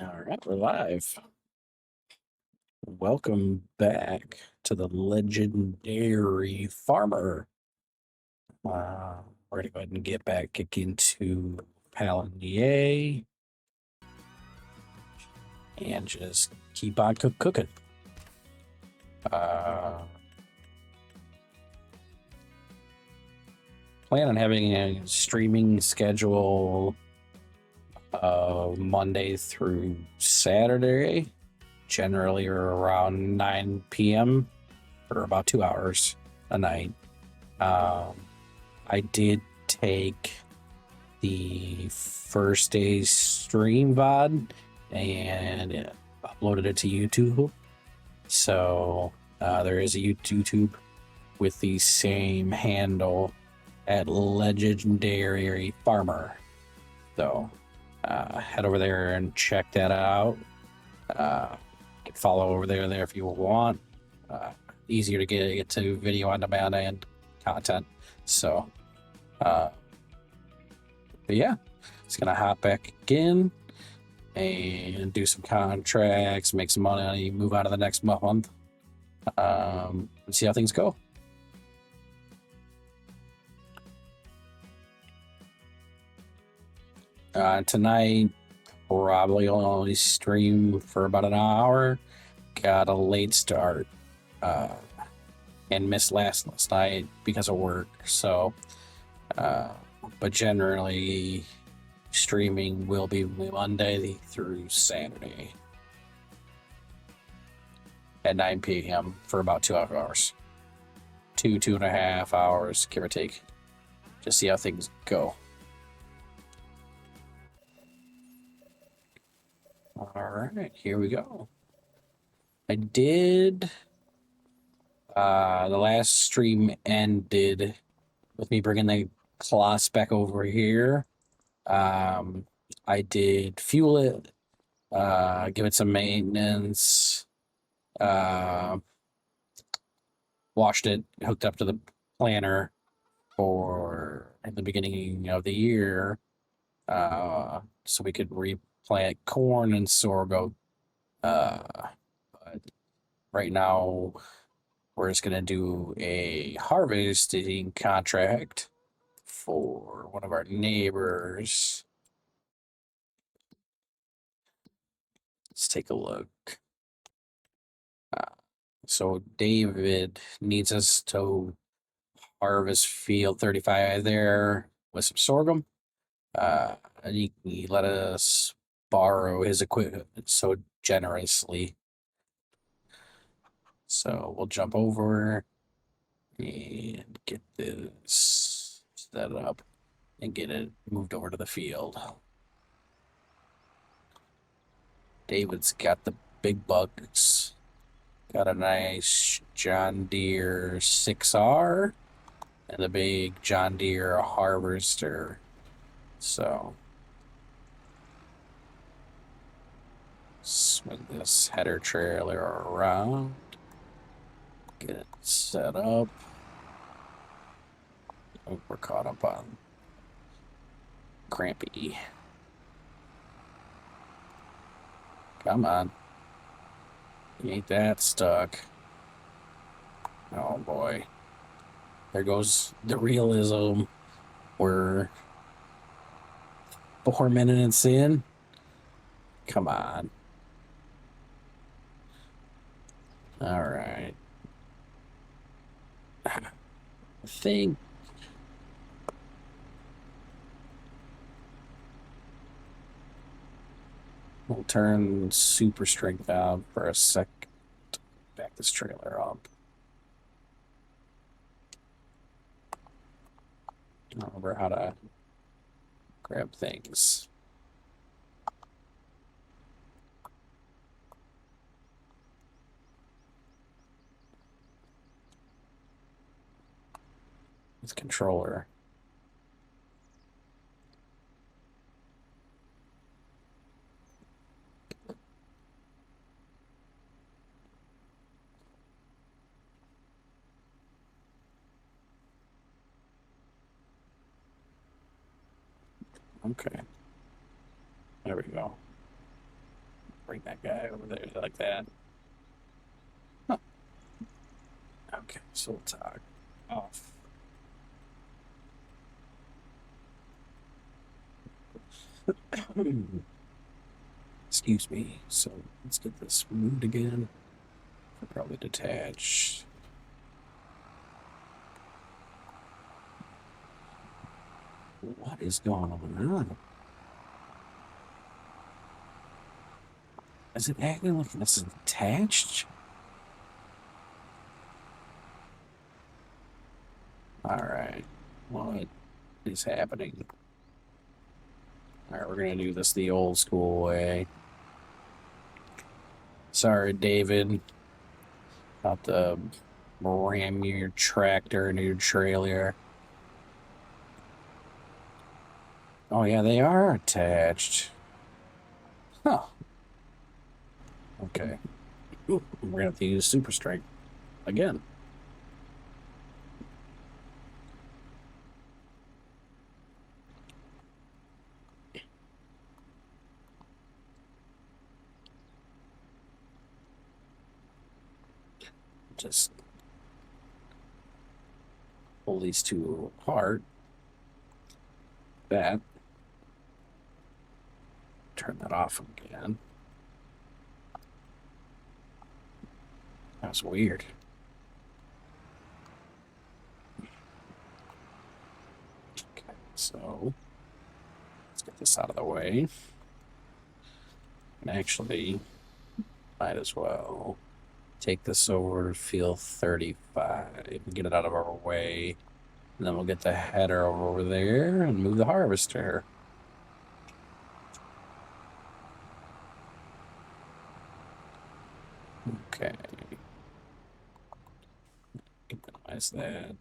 All right, we're live. Welcome back to the Legendary Farmer. We're going to go ahead and get back into Pallegney and just keep on cooking. Plan on having a streaming schedule Monday through Saturday, generally around 9 p.m. for about 2 hours a night. I did take the first day's stream VOD and uploaded it to YouTube. So there is a YouTube with the same handle at LegenDairyFarmer. So head over there and check that out. You can follow over there if you want. Easier to get to video on demand and content. So, but yeah, it's gonna hop back in and do some contracts, make some money, move on to the next month, and see how things go. Tonight, probably only stream for about an hour. Got a late start and missed last night because of work. So, but generally, streaming will be Monday through Saturday at 9 p.m. for about 2 hours. 2.5 hours, give or take. Just see how things go. All right, here we go. I did. The last stream ended with me bringing the class back over here. I did fuel it, give it some maintenance, washed it, hooked up to the planter for at the beginning of the year, so we could replant corn and sorghum. But right now, we're just going to do a harvesting contract for one of our neighbors. Let's take a look. So David needs us to harvest field 35 there with some sorghum. And he let us borrow his equipment so generously. So we'll jump over and get this set up and get it moved over to the field. David's got the big bucks. Got a nice John Deere 6R and a big John Deere harvester. So swing this header trailer around. Get it set up. Oh, we're caught up on Crampy. Come on. Ain't that stuck. Oh boy. There goes the realism. We're 4 minutes in. Come on. All right. I think we'll turn super strength out for a second. Back this trailer up. I don't remember how to grab things. This controller. Okay. There we go. bring that guy over there like that. Huh. Okay, so we'll talk off. Excuse me. So let's get this moved again. I'll probably detach. What is going on? Is it acting like it's attached? All right. What is happening? All right, we're gonna do this the old school way. Sorry, David, about the ram your tractor into your trailer. Oh yeah, they are attached. Huh. Okay. Ooh, we're gonna have to use super strength again. Just pull these two apart. That. Turn that off again. That's weird. Okay, so let's get this out of the way. And actually, might as well take this over to field 35 and get it out of our way. And then we'll get the header over there and move the harvester. Okay. Minimize that.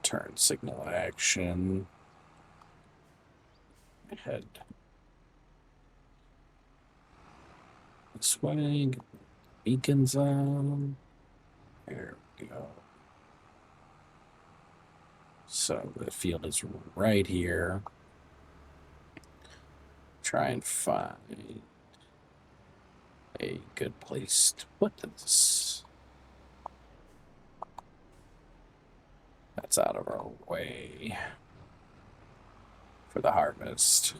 Turn signal action. Head this way. Get the beacons on. There we go. So the field is right here. Try and find a good place to put this. That's out of our way for the harvest.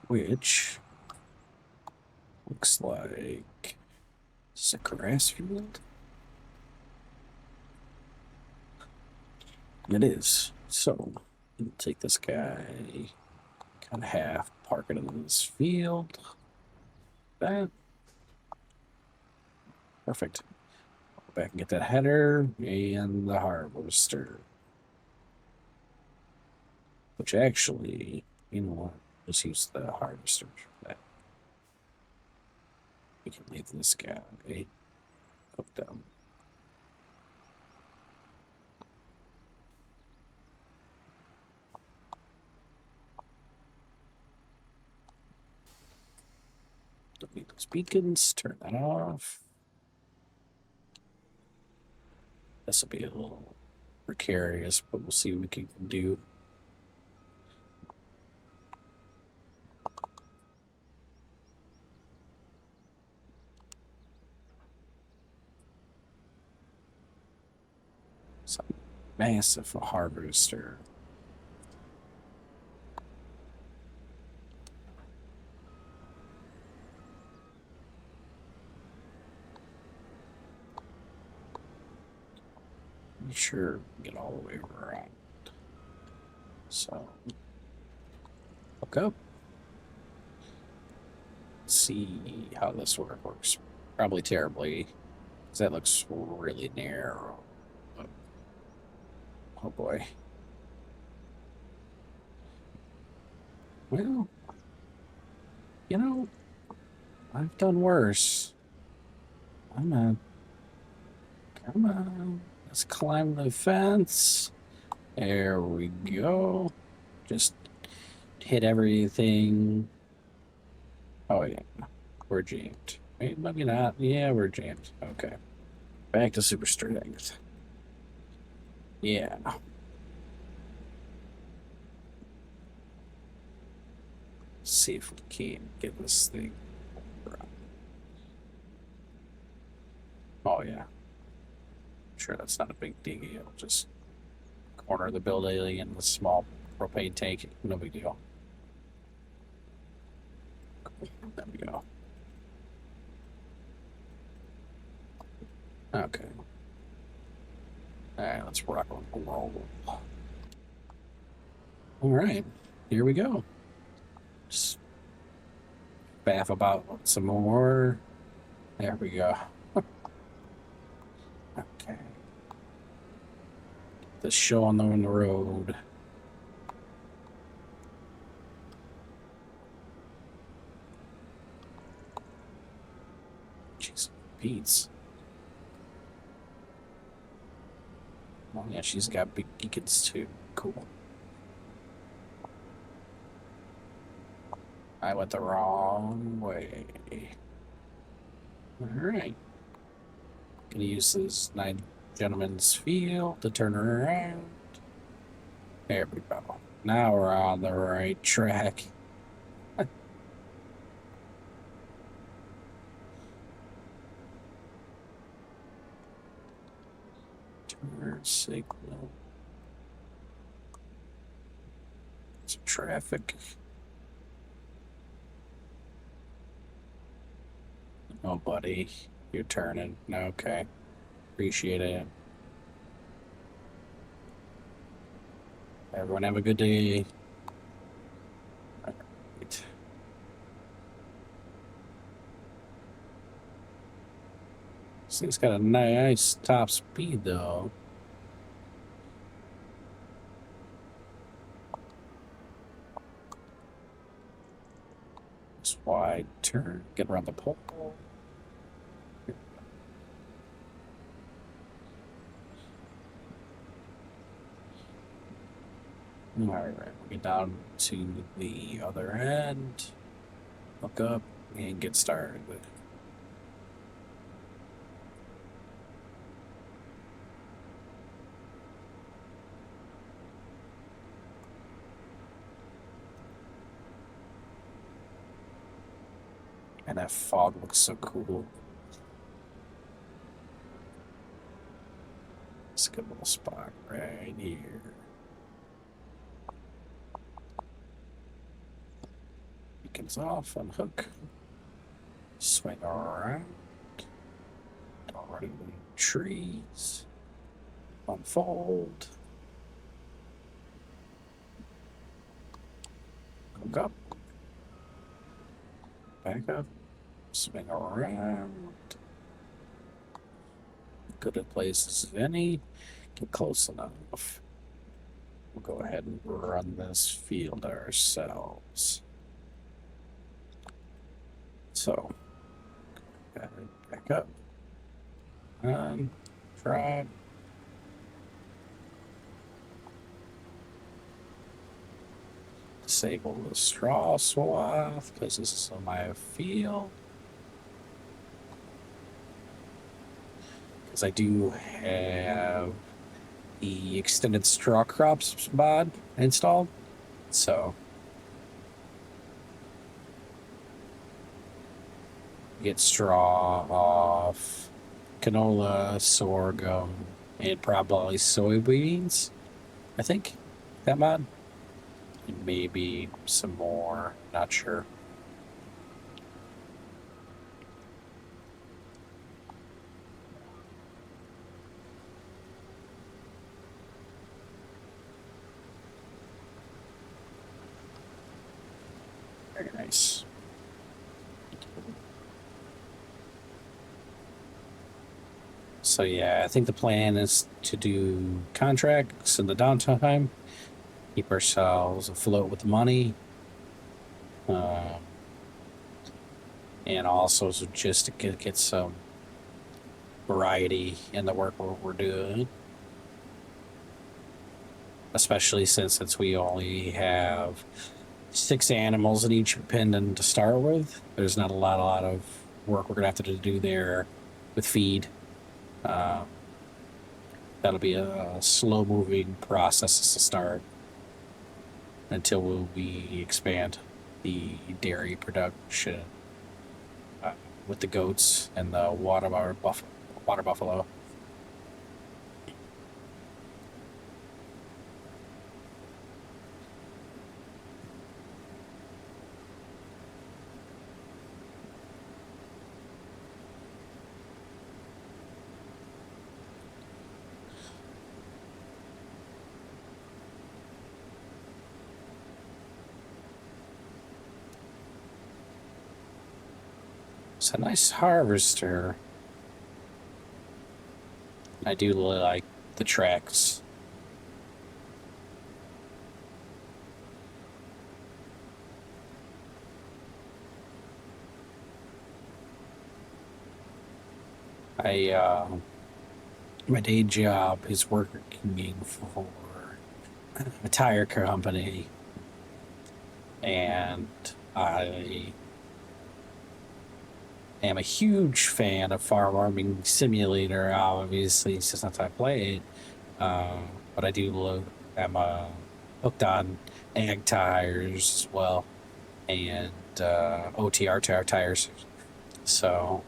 Which looks like it's a grass field. It is. So we'll take this guy kind of half, park it in this field. That. Perfect. Go back and get that header and the harvester. Which actually, you know what? Let's use the harvester for that. We can leave this guy hooked up. Don't need those beacons. Turn that off. This will be a little precarious, but we'll see what we can do. It's a massive harvester. Be sure get all the way around. So hook up. Let's see how this works. Probably terribly, because that looks really narrow. Oh boy. Well, you know, I've done worse. Come on. Let's climb the fence. There we go. Just hit everything. Oh yeah, we're jammed. Wait, maybe not. Yeah, we're jammed. Okay. Back to super strength. Yeah. See if we can get this thing. Oh yeah. Sure, that's not a big deal. Just corner the building and the small propane tank. No big deal. There we go. Okay. All right, let's rock and roll. All right, here we go. Just baff about some more. There we go. Okay. The show on the road. Jeez, Pete's. Oh yeah, she's got big beacons too. Cool. I went the wrong way. All right. Gonna use this 9 gentleman's field to turn her around. There we go. Now we're on the right track. Turn signal. Some traffic. Oh, buddy, you're turning. Okay. Appreciate it. Everyone have a good day. All right. This thing's got a nice top speed, though. This wide turn. Get around the pole. All right, we'll get down to the other end, look up, and get started. And that fog looks so cool. It's a good little spot right here. Beacons off, unhook, swing around, don't run into trees, unfold, hook up, back up, swing around, good at places as any, get close enough. We'll go ahead and run this field ourselves. So, back up, try. Disable the straw swath because this is on my field. Because I do have the extended straw crops mod installed, so get straw off canola, sorghum, and probably soybeans. I think that mod, and maybe some more. Not sure. Very nice. So yeah, I think the plan is to do contracts in the downtime, keep ourselves afloat with money, and also just to get some variety in the work we're doing. Especially since we only have 6 animals in each pen to start with. There's not a lot of work we're gonna have to do there with feed. that'll be a slow moving process to start until we expand the dairy production with the goats and the water buffalo. It's a nice harvester. I do like the tracks. My day job is working for a tire company, and I am a huge fan of Farming Simulator, obviously, since I play it. But I do I'm hooked on ag tires as well, and OTR tires. So,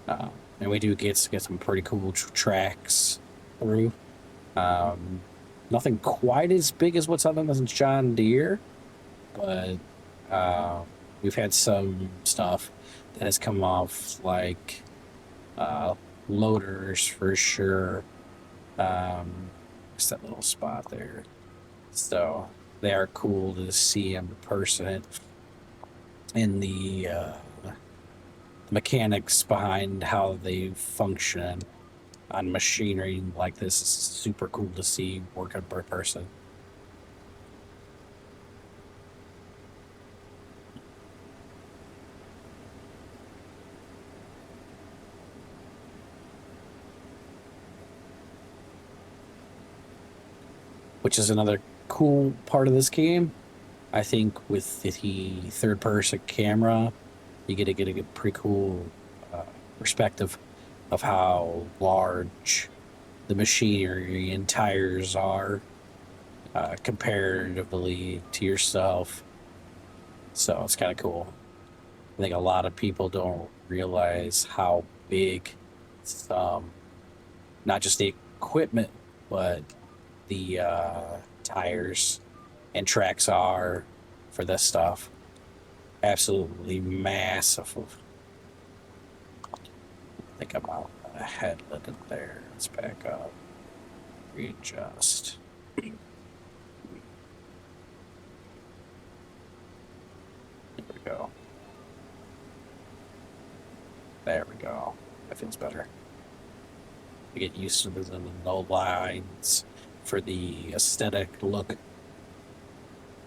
and we do get some pretty cool tracks through. Nothing quite as big as what's other than John Deere, but we've had some stuff that has come off like loaders for sure. What's that little spot there? So they are cool to see in person. And the mechanics behind how they function on machinery like this is super cool to see working per person. Which is another cool part of this game. I think with the third-person camera, you get a pretty cool perspective of how large the machinery and tires are comparatively to yourself. So it's kind of cool. I think a lot of people don't realize how big some, not just the equipment, but the tires and tracks are for this stuff. Absolutely massive. I think I'm out ahead of it there. Let's back up. Readjust. There we go. There we go. That feels better. I get used to the no lines for the aesthetic look.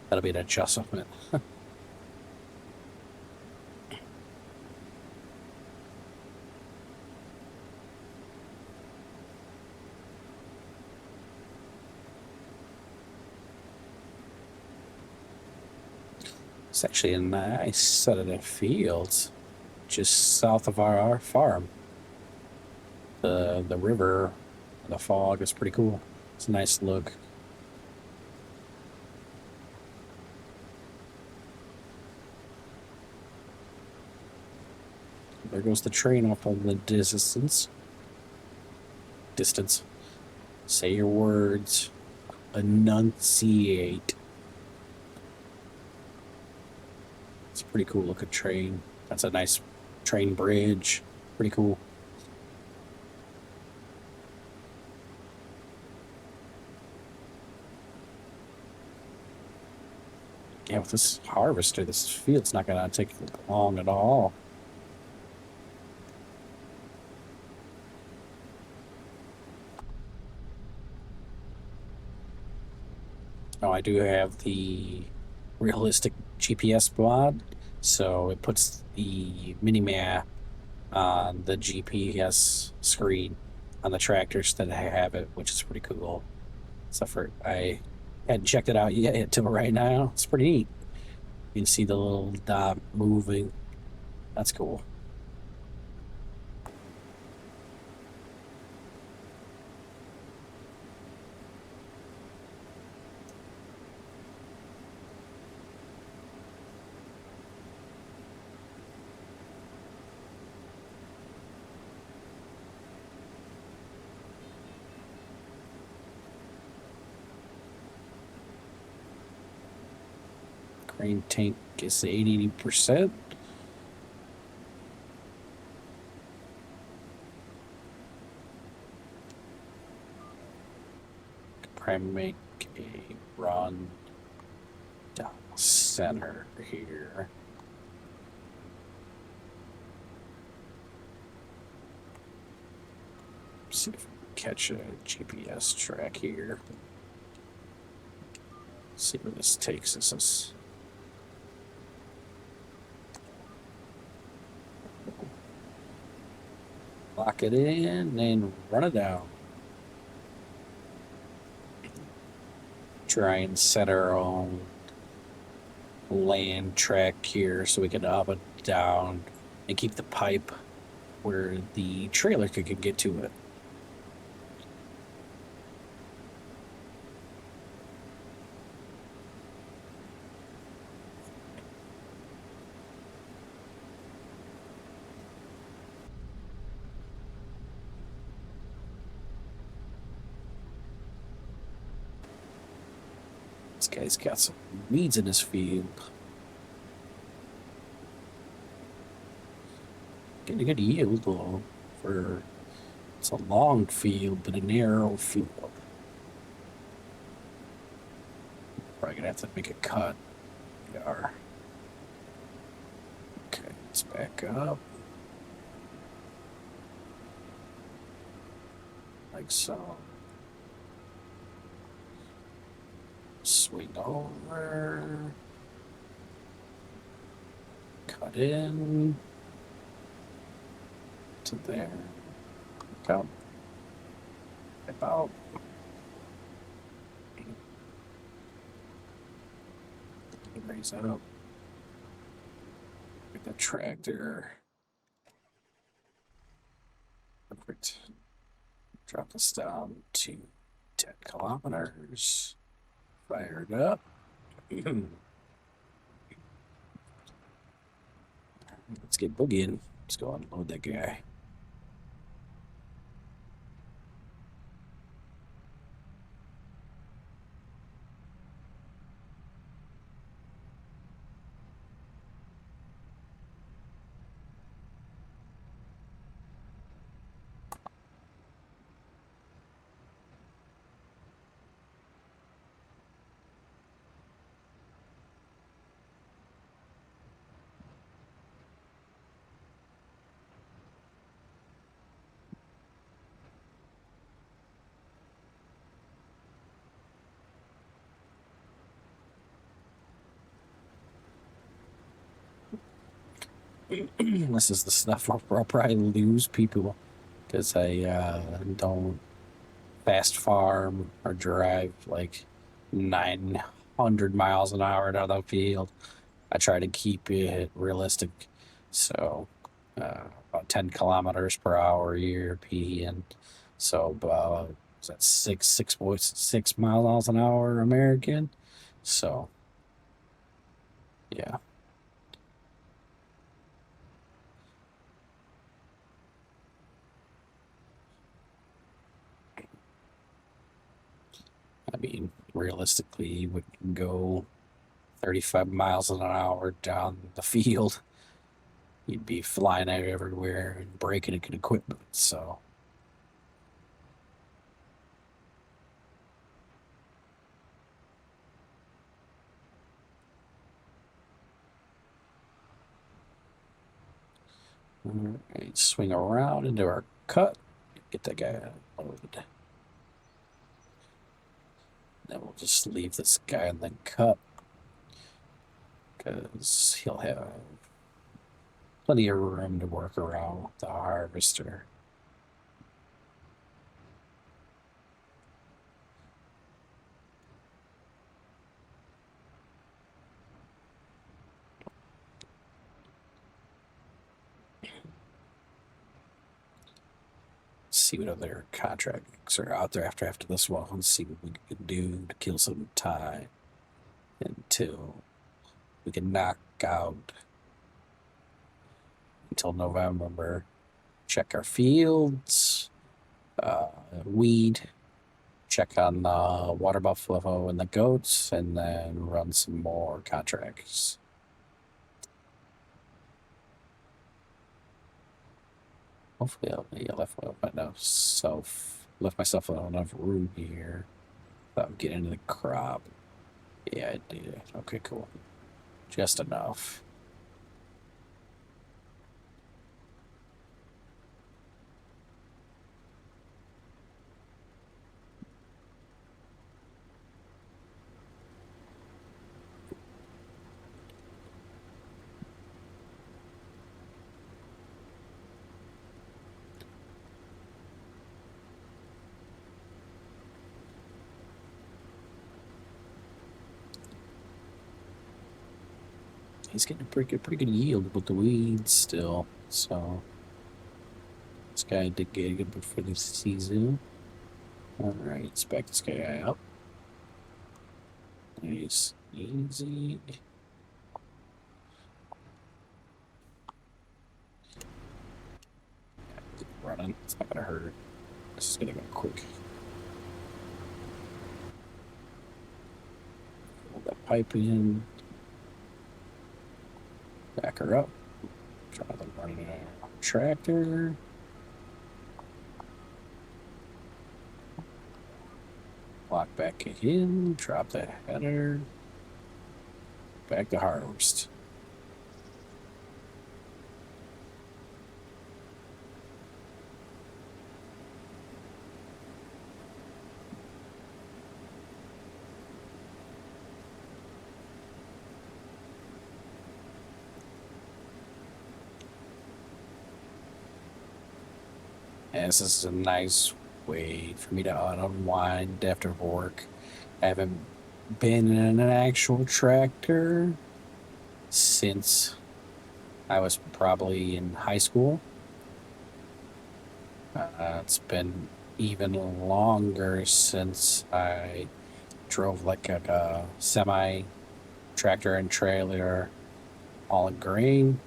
That'll be an adjustment. It's actually a nice set of fields just south of our farm. The river, the fog is pretty cool. It's a nice look. There goes the train off on the distance. Say your words. Enunciate. It's a pretty cool looking train. That's a nice train bridge. Pretty cool. Yeah, with this harvester, this field's not gonna take long at all. Oh, I do have the realistic GPS mod, so it puts the mini map on the GPS screen on the tractors that I have it, which is pretty cool. So I hadn't checked it out yet until right now. It's pretty neat. You can see the little dot moving. That's cool. Grain tank is 80%. Probably make a run down the center here. See if we can catch a GPS track here. See where this takes us. Lock it in and run it down. Try and set our own land track here so we can up and down and keep the pipe where the trailer could get to it. This guy's got some weeds in his field. Getting a good yield though for it's a long field but a narrow field. Probably gonna have to make a cut. We are. Okay, let's back up. Like so. Swing over. Cut in. To there. Go. About. Raise that up. Get the tractor. Perfect. Drop this down to 10 kilometers. Fire it up. Let's get boogieing. Let's go unload that guy. This is the stuff I'll probably lose people because I don't fast farm or drive like 900 miles an hour down the field. I try to keep it realistic. So about 10 kilometers per hour European. So about is that 6 miles an hour American? So yeah. I mean, realistically, you would go 35 miles an hour down the field. You'd be flying out everywhere and breaking equipment. So, all right, swing around into our cut. Get that guy loaded. Then we'll just leave this guy in the cut because he'll have plenty of room to work around with the harvester. See what other contracts are out there after this one and see what we can do to kill some time until we can knock out until November. Check our fields, weed, check on the water buffalo and the goats, and then run some more contracts. Hopefully I left myself enough room here without getting into the crop. Yeah, I did. Okay, cool. Just enough. He's getting a pretty good yield with the weeds still. So this guy did get a good for the season. All right, let's back this guy up. Nice, easy. Keep running. It's not gonna hurt. This is gonna go quick. Hold that pipe in. Back her up. Try to run a tractor. Lock back in. Drop the header. Back to harvest. And this is a nice way for me to unwind after work. I haven't been in an actual tractor since I was probably in high school. It's been even longer since I drove like a semi tractor and trailer all in grain.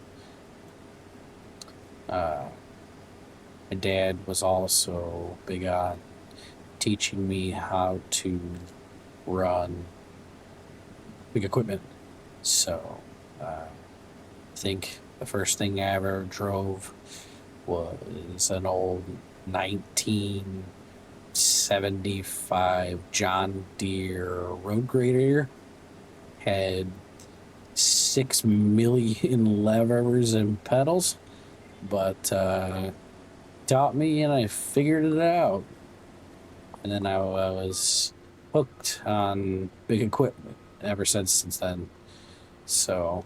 My dad was also big on teaching me how to run big equipment. So I think the first thing I ever drove was an old 1975 John Deere road grader. Had 6 million levers and pedals, but taught me and I figured it out. And then I was hooked on big equipment ever since then. So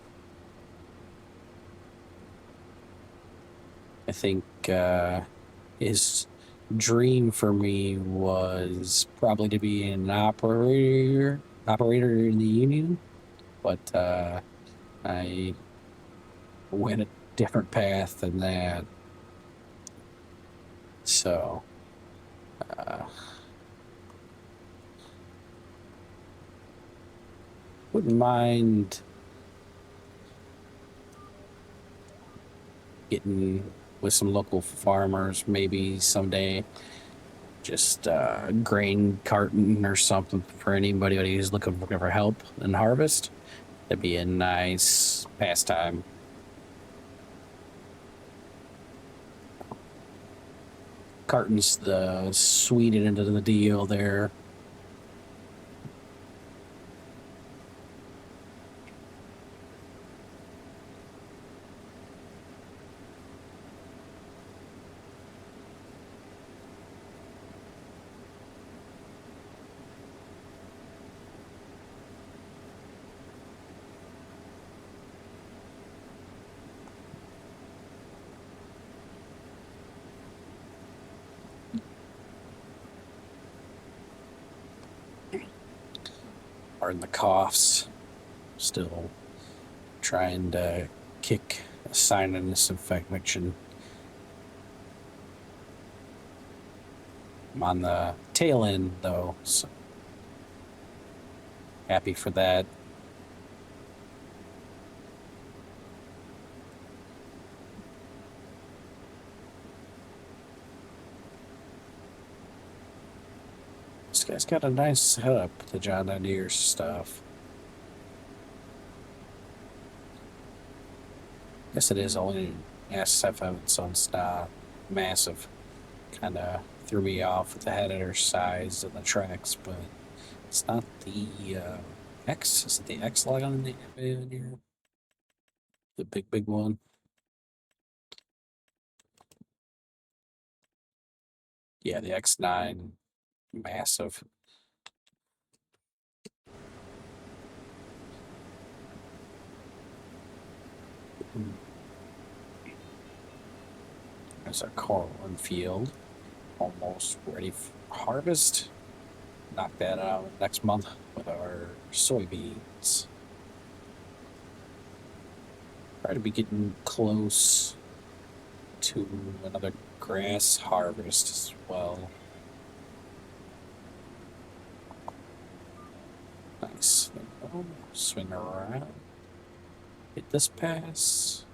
I think his dream for me was probably to be an operator in the union, but I went a different path than that. So wouldn't mind getting with some local farmers maybe someday. Just grain carton or something for anybody who's looking for help in harvest. That'd be a nice pastime. Carton's the sweet end of the deal there. Pardon the coughs. Still trying to kick a sinus infection. I'm on the tail end though, so happy for that. This guy's got a nice setup with the John Deere stuff. Guess it is only SFM, so it's not massive. Kind of threw me off with the head editor size and the tracks, but it's not the X. Is it the X log on the here? The big one. Yeah, the X9, massive. There's our cornfield, almost ready for harvest. Knock that out next month with our soybeans. Try to be getting close to another grass harvest as well. Nice. Swing around. Hit this pass.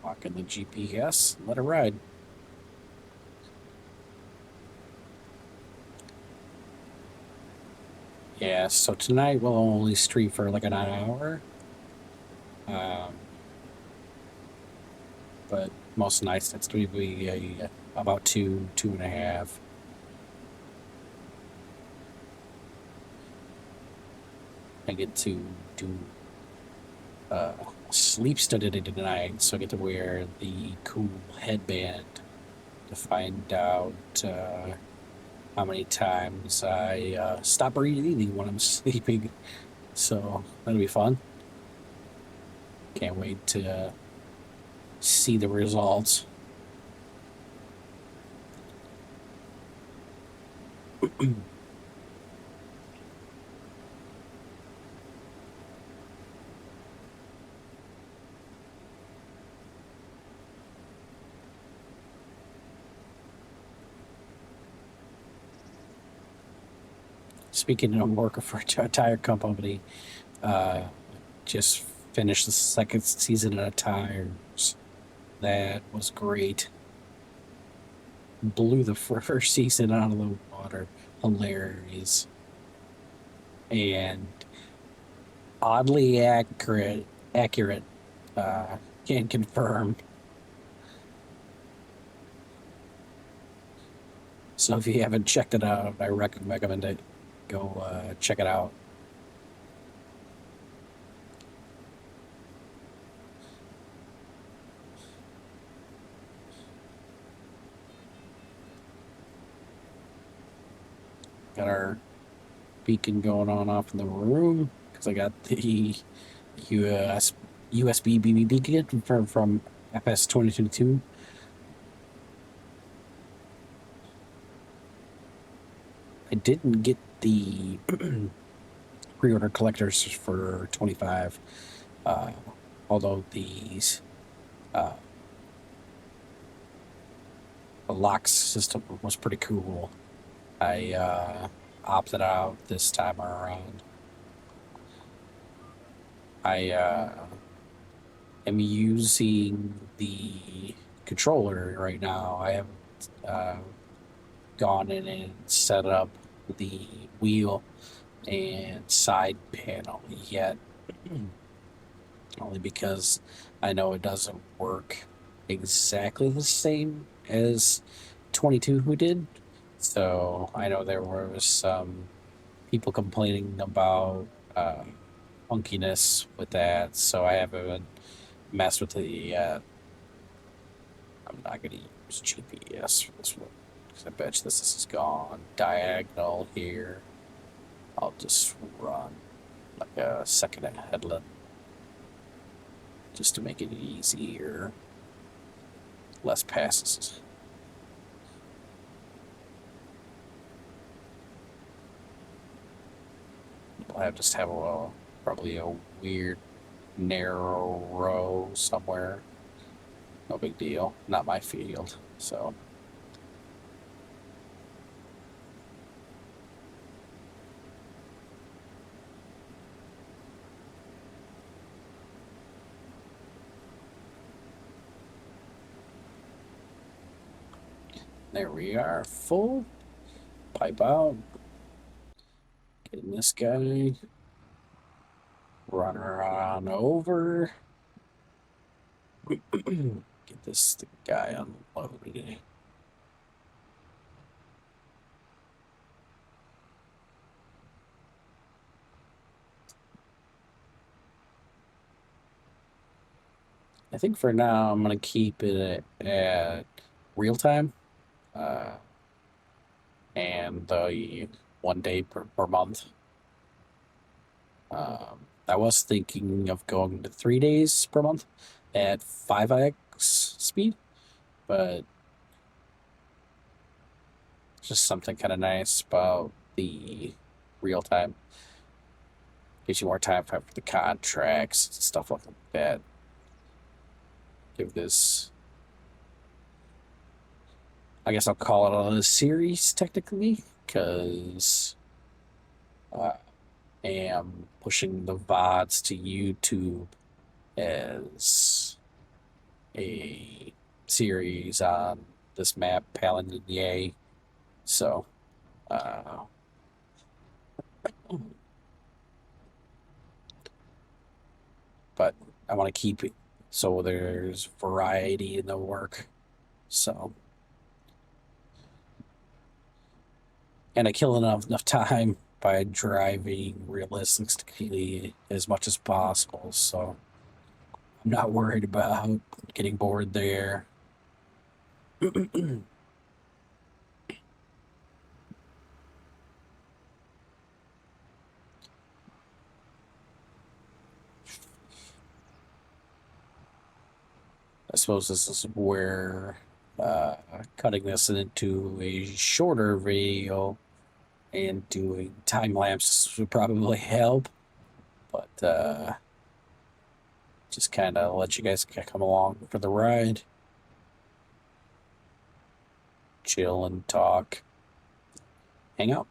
Lock in the GPS. Let it ride. Yeah, so tonight we'll only stream for like an hour. But most nights it's going to be about two and a half. I get to do sleep study tonight, so I get to wear the cool headband to find out how many times I stop breathing when I'm sleeping. So that'll be fun. Can't wait to see the results. Speaking of working for a tire company, uh, just finished the second season of tires. That was great. Blew the first season out of the water. Hilarious. And oddly accurate. Can confirm. So if you haven't checked it out, I recommend it. Go check it out. Got our beacon going on off in the room because I got the USB BB beacon from FS 2022. I didn't get the pre-order collectors for 25, although these the lock system was pretty cool. I opted out this time around. I am using the controller right now. I haven't gone in and set up the wheel and side panel yet. Only because I know it doesn't work exactly the same as 22 who did. So I know there was some people complaining about funkiness with that. So I haven't messed with it yet. I'm not going to use GPS for this one because I bet you this is gone diagonal here. I'll just run like a second headland just to make it easier. Less passes. I'll just have probably a weird narrow row somewhere. No big deal. Not my field. So There we are, full. Pipe out. Getting this guy. Run her on over. Get this guy unloaded. I think for now I'm gonna keep it at real time, and the 1 day per month. I was thinking of going to 3 days per month at 5x speed, but just something kind of nice about the real time. Gives you more time for the contracts and stuff like that. Give this, I guess I'll call it a series technically, because I am pushing the VODs to YouTube as a series on this map, Pallegney. So, but I want to keep it so there's variety in the work. So, and I kill enough time by driving realistically as much as possible. So I'm not worried about getting bored there. I suppose this is where cutting this into a shorter video and doing time lapses would probably help, but just kind of let you guys come along for the ride, chill and talk, hang out.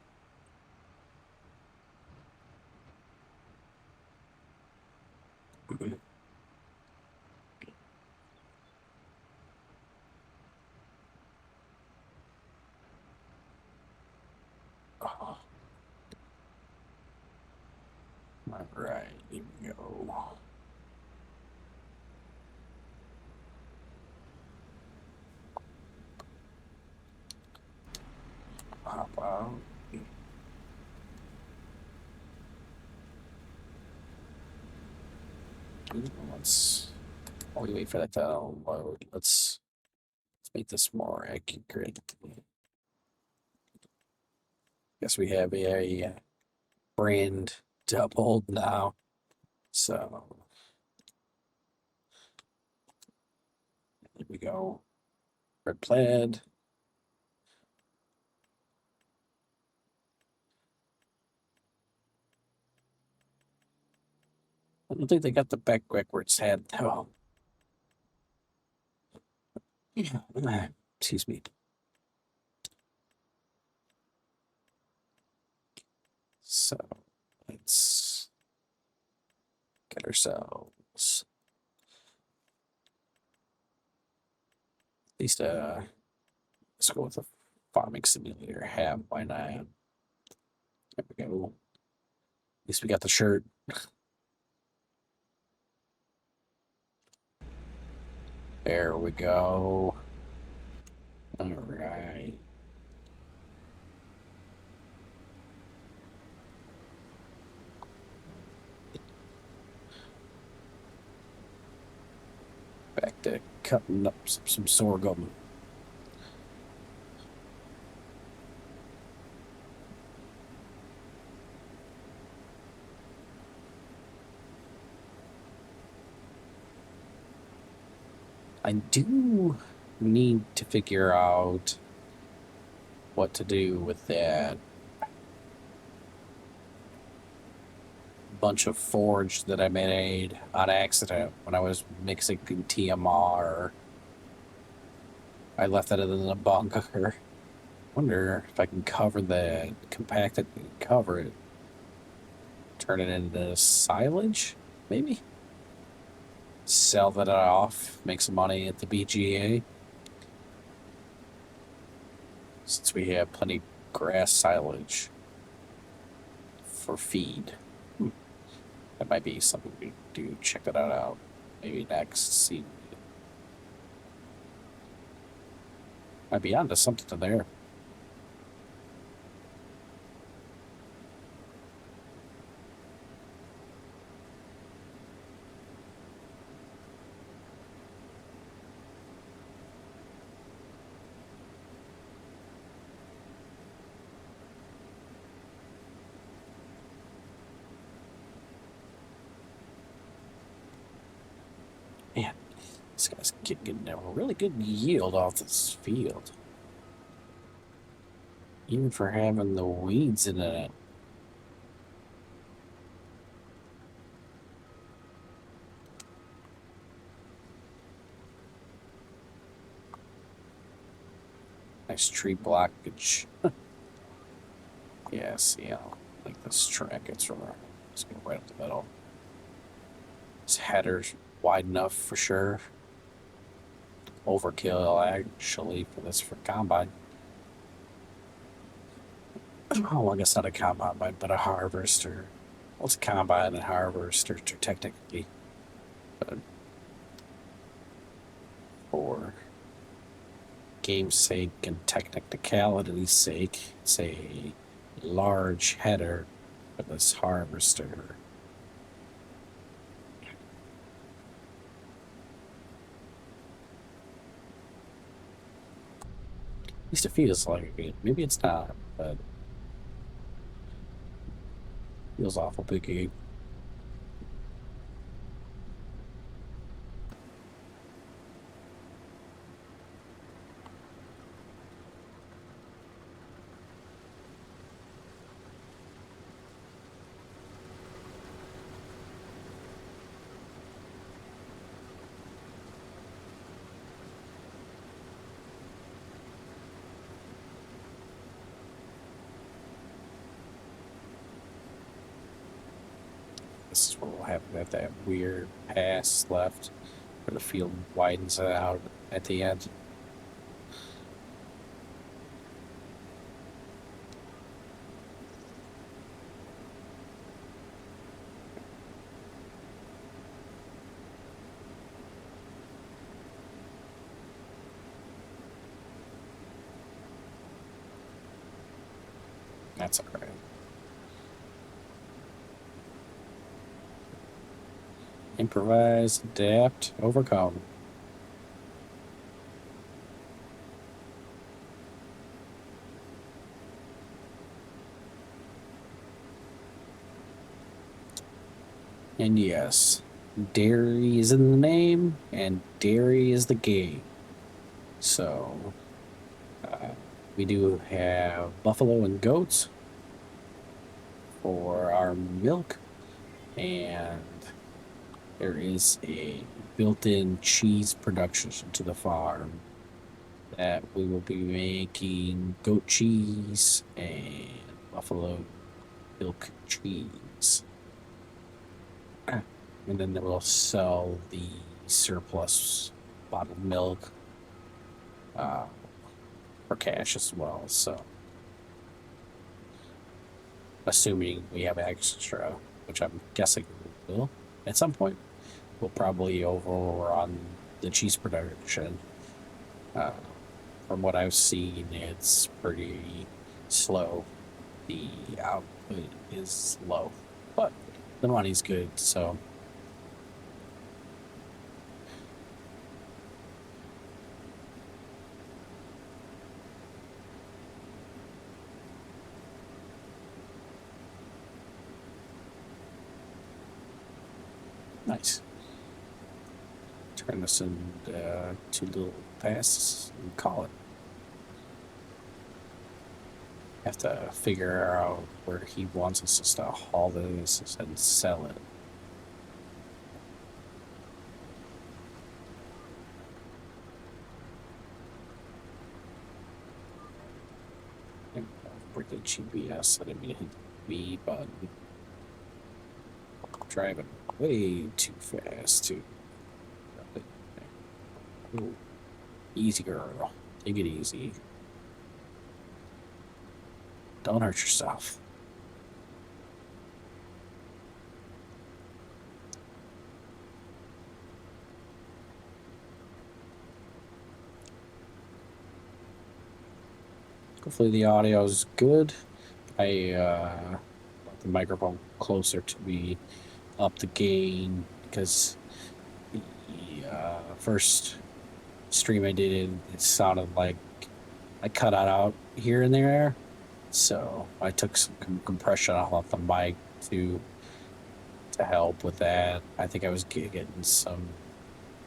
Oh. All right, here we go. Hop out. While we wait for that to load, let's make this more accurate. Guess we have a brand to uphold now. So here we go. Red plaid. I don't think they got the backwards hat though. Excuse me. So let's get ourselves at least let's go with a farming simulator hat. Why not? There we go. At least we got the shirt. There we go. All right. Back to cutting up some sorghum. I do need to figure out what to do with that bunch of forage that I made on accident when I was mixing TMR. I left that in the bunker. Wonder if I can cover that, compact it, and cover it, turn it into silage, maybe? Sell that off, make some money at the BGA. Yes, we have plenty of grass silage for feed. That might be something we do. Check that out. Maybe next. See, might be onto something there. Man, this guy's getting a really good yield off this field. Even for having the weeds in it. Nice tree blockage. Yeah, see how like this track gets from it's going right up the middle. This header's wide enough for sure. Overkill actually for this for combine. Oh, I guess not a combine, but a harvester. Well, it's a combine and harvester technically. But for game's sake and technicality's sake, it's a large header for this harvester. At least it feels like it. Maybe it's not, but feels awful big. This is what will happen at that weird pass left where the field widens out at the end. That's all right. Improvise, adapt, overcome. And yes, dairy is in the name, and dairy is the game. So, we do have buffalo and goats for our milk, and there is a built-in cheese production to the farm that we will be making goat cheese and buffalo milk cheese. And then we'll sell the surplus bottled milk for cash as well. So, assuming we have extra, which I'm guessing we will at some point, we'll probably overrun the cheese production. From what I've seen, it's pretty slow. The output is low, but the money's good, so. Nice. Turn this into 2 little passes and call it. Have to figure out where he wants us to haul this and sell it. Break the GPS. I didn't mean to hit the B button. Driving way too fast too. Ooh. Easy girl. Take it easy. Don't hurt yourself. Hopefully the audio is good. I brought the microphone closer to me, up the gain, because the first stream I did, it sounded like I cut it out here and there. So I took some compression off the mic to help with that. I think I was getting some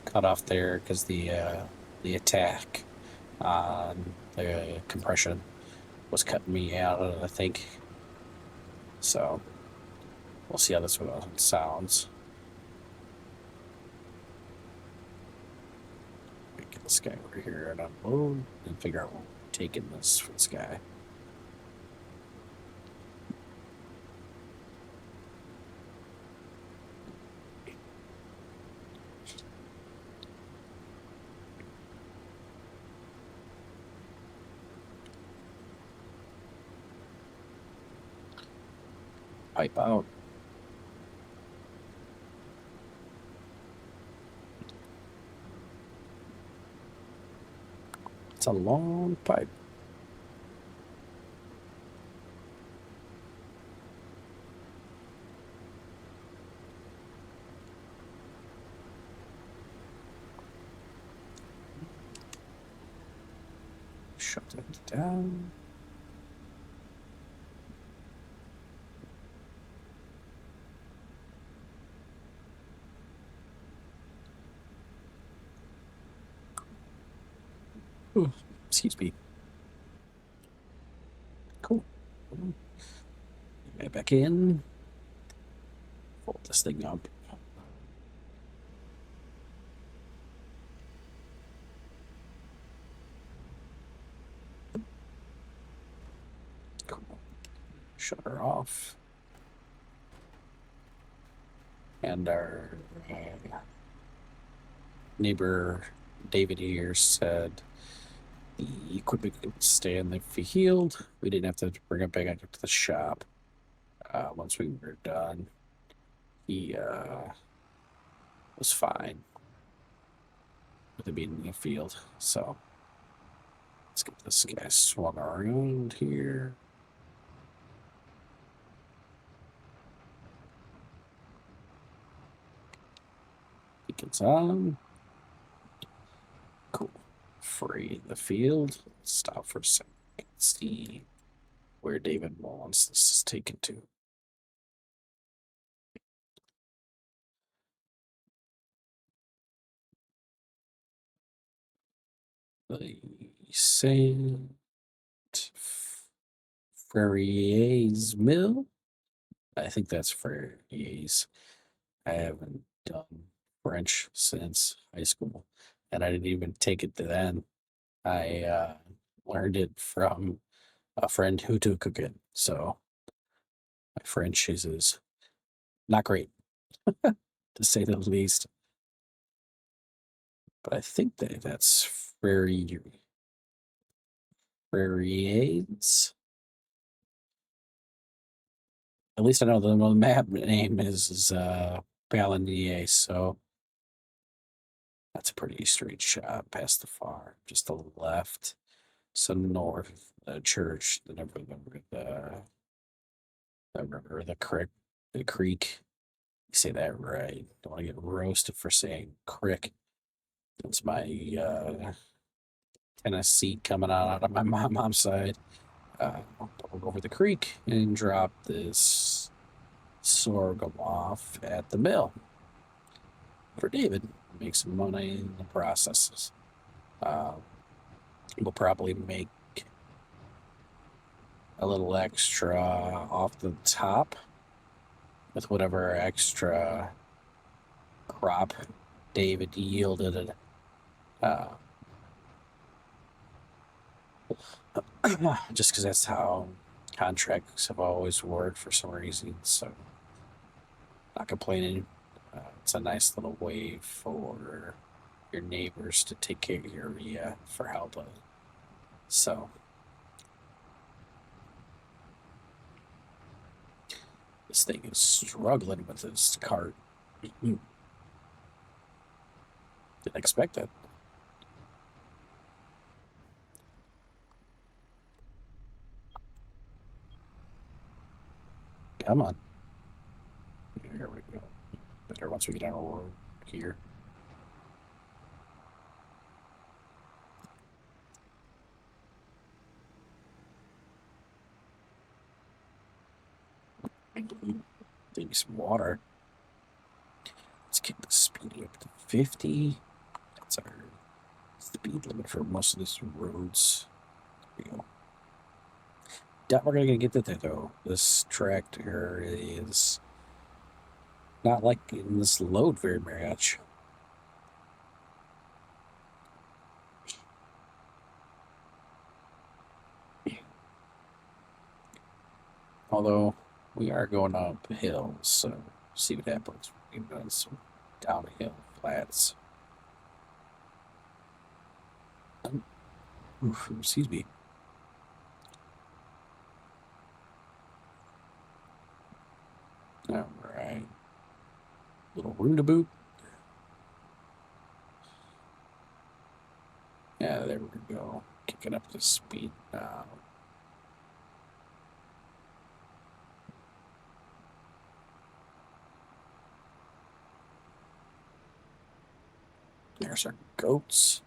cut off there because the attack on the compression was cutting me out, I think. So we'll see how this one sounds. Get this guy over here and unload and figure out what we're taking this for this guy. Pipe out. It's a long pipe. Shut that down. Ooh, excuse me. Cool. Get back in. Fold this thing up. Cool. Shut her off. And our neighbor David here said the equipment could stay in the field. We didn't have to bring it back up to the shop once we were done. He was fine with it being in the field. So let's get this guy swung around here. Beacons on. Cool. Free the field. Stop for a second. See where David wants this is taken to. The Saint Ferrier's Mill. I think that's Ferrier's. I haven't done French since high school, and I didn't even take it then. I learned it from a friend who took it. So my French is not great, to say the least. But I think that's Ferrier's. At least I know the map name is Pallegney, so that's a pretty straight shot past the farm, just to the left. So north, the church, the river, the creek. You say that right. Don't want to get roasted for saying crick. That's my Tennessee coming out of my mom's side. I'll go over the creek and drop this sorghum off at the mill for David. Make some money in the processes. We'll probably make a little extra off the top with whatever extra crop David yielded. Just because that's how contracts have always worked for some reason. So, not complaining. It's a nice little way for your neighbors to take care of you for help. So, This thing is struggling with this cart. Didn't expect it. Come on. Here we go. Better once we get on a road here. Need some water. Let's get the speed up to 50. That's our speed limit for most of these roads. There we go. We're gonna get that though. This tractor is not like in this load very much. Although we are going uphill, so see what happens. We've done some downhill flats. Oof, excuse me. All right. Little room to boot. Yeah, there we go. Kicking up the speed now. There's our goats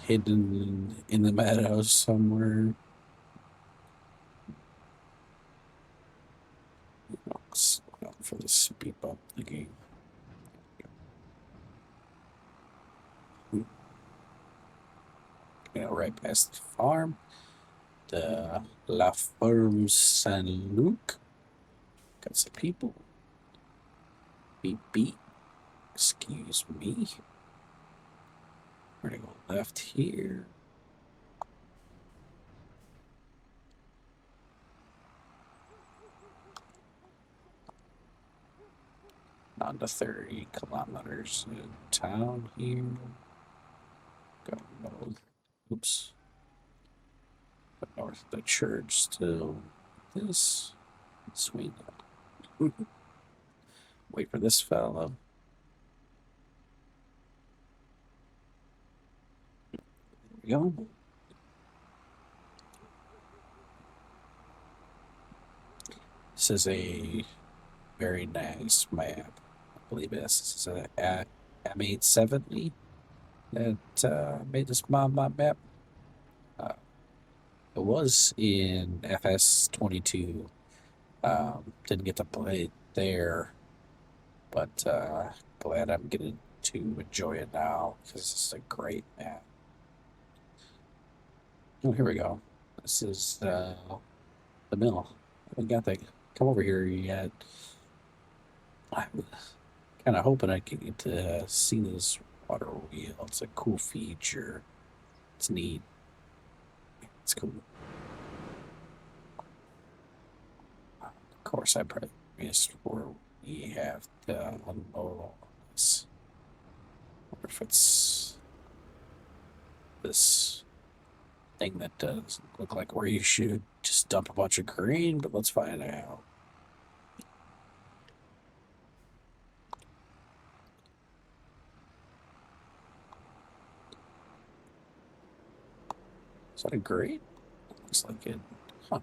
hidden in the meadows somewhere. For the speed bump thingy. Right past the farm. The La Ferme Saint Luc. Got some people. Beep beep. Excuse me. We're gonna go left here. On to 30 kilometers in town here. Go north. Oops. Go north of the church to this. Swing. Wait for this fellow. There we go. This is a very nice map. I believe this is a M870 that made this mod map. It was in FS22. Didn't get to play it there, but glad I'm getting to enjoy it now because it's a great map. Oh, here we go. This is the mill. I haven't got to come over here yet. I was kind of hoping I could get to see this water wheel. It's a cool feature. It's neat. It's cool. Of course, I probably missed where we have to unload all this. I wonder if it's this thing that does look like where you should just dump a bunch of grain, but let's find out. Is that a grain? Looks like it. Huh.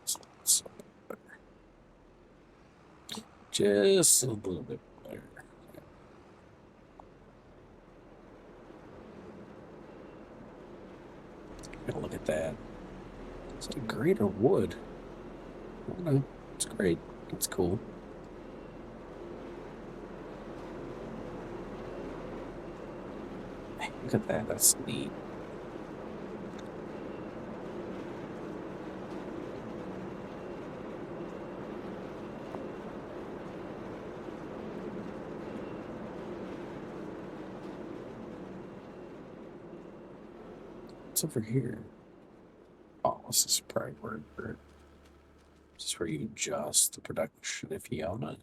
So better. Just a little bit better. Look at that. Is that a grain or wood? I don't know. It's great. It's cool. Hey, look at that. That's neat. What's over here? Oh, this is probably where this is where you adjust the production if you own it.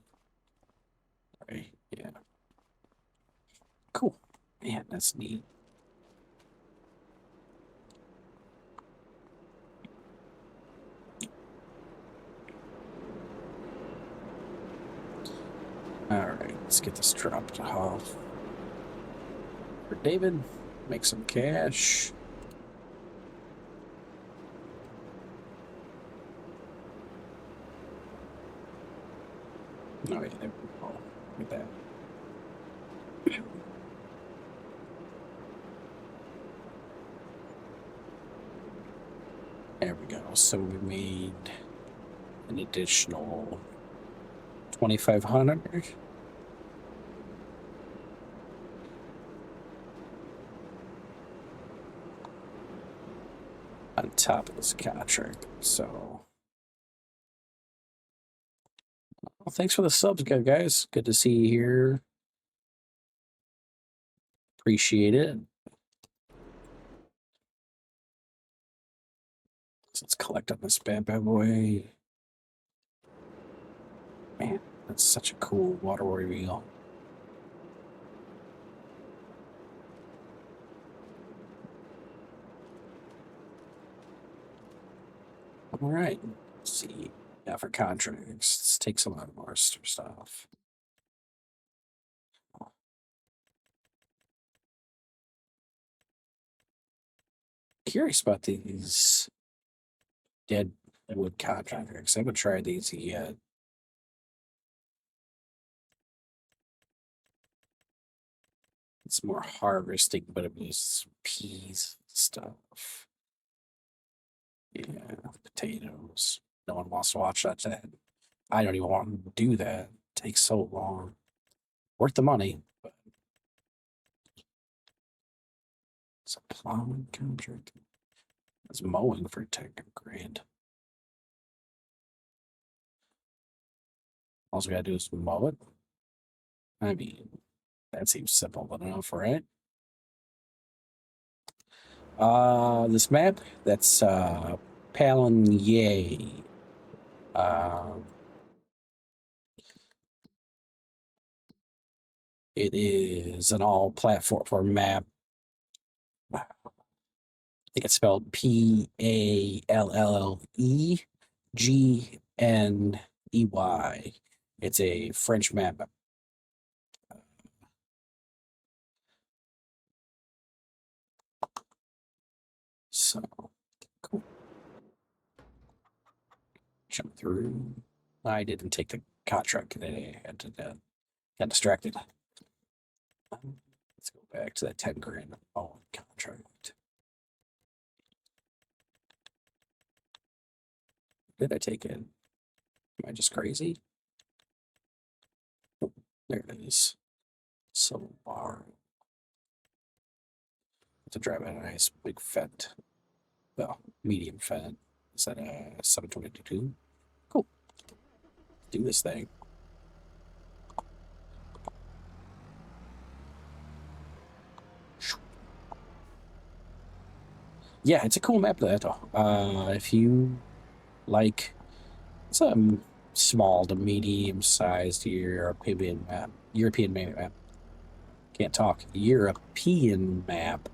Right? Yeah. Cool. Man, that's neat. let's get this dropped off for David. Make some cash. Oh, yeah, there we go. Look at that. There we go. So we made an additional 2,500. On top of this contract. So, well, thanks for the subs, guys. Good to see you here. Appreciate it. So let's collect on this bad boy. Man, that's such a cool water wheel. All right, let's see. Yeah, for contracts, let's take some of our stuff. Curious about these dead wood contracts. I haven't tried these yet. It's more harvesting, but it was peas stuff. Yeah, potatoes. No one wants to watch that. I don't even want to do that. It takes so long. Worth the money, but it's a plowing contract. It's mowing for 10 grand. All we gotta do is mow it. I mean, that seems simple enough, right? This map, that's Pallegney. It is an all platform map. I think it's spelled Pallegney. It's a French map. So cool. Jump through. I didn't take the contract today. I had to got distracted. Let's go back to that 10 grand contract. Did I take it? Am I just crazy? Oh, there it is. So far. To drive a nice big fat, well, medium fat. Is that a 722? Cool. Do this thing. Yeah, it's a cool map though. If you like some small to medium sized European map, can't talk, European map,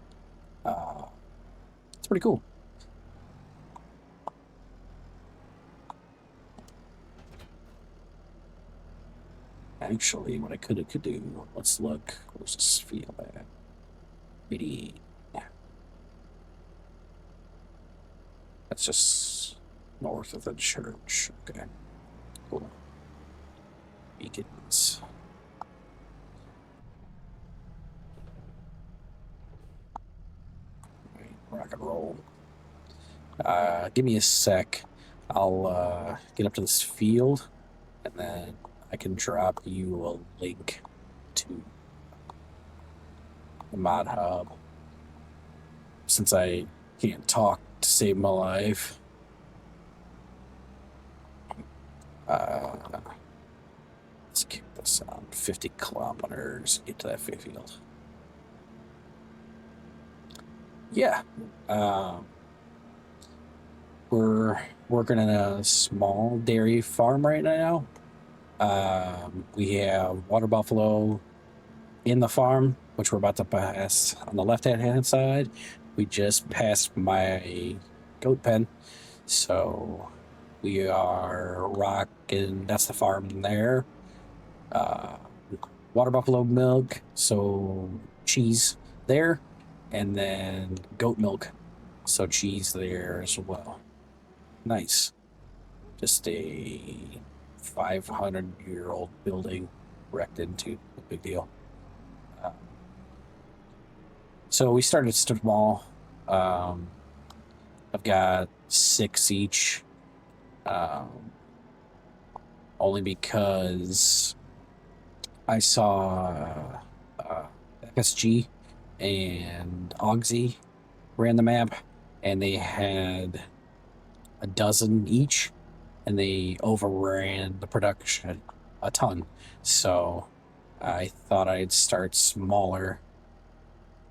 it's pretty cool. Actually, what I could do, let's look, where's this field at? 80. That's just north of the church. Okay, cool. Beacons. Right, rock and roll. Give me a sec. I'll get up to this field, and then I can drop you a link to the mod hub. Since I can't talk to save my life. Let's keep this on 50 kilometers, get to that field. Yeah. We're working in a small dairy farm right now. We have water buffalo in the farm, which we're about to pass on the left-hand side. We just passed my goat pen, so we are rocking. That's the farm there. water buffalo milk, so cheese there, and then goat milk, so cheese there as well. Nice. Just a 500-year-old building wrecked into. No big deal. Uh, so we started small. Um, I've got 6 each, um, only because I saw FSG and Augsy ran the map, and they had a dozen each, and they overran the production a ton. So I thought I'd start smaller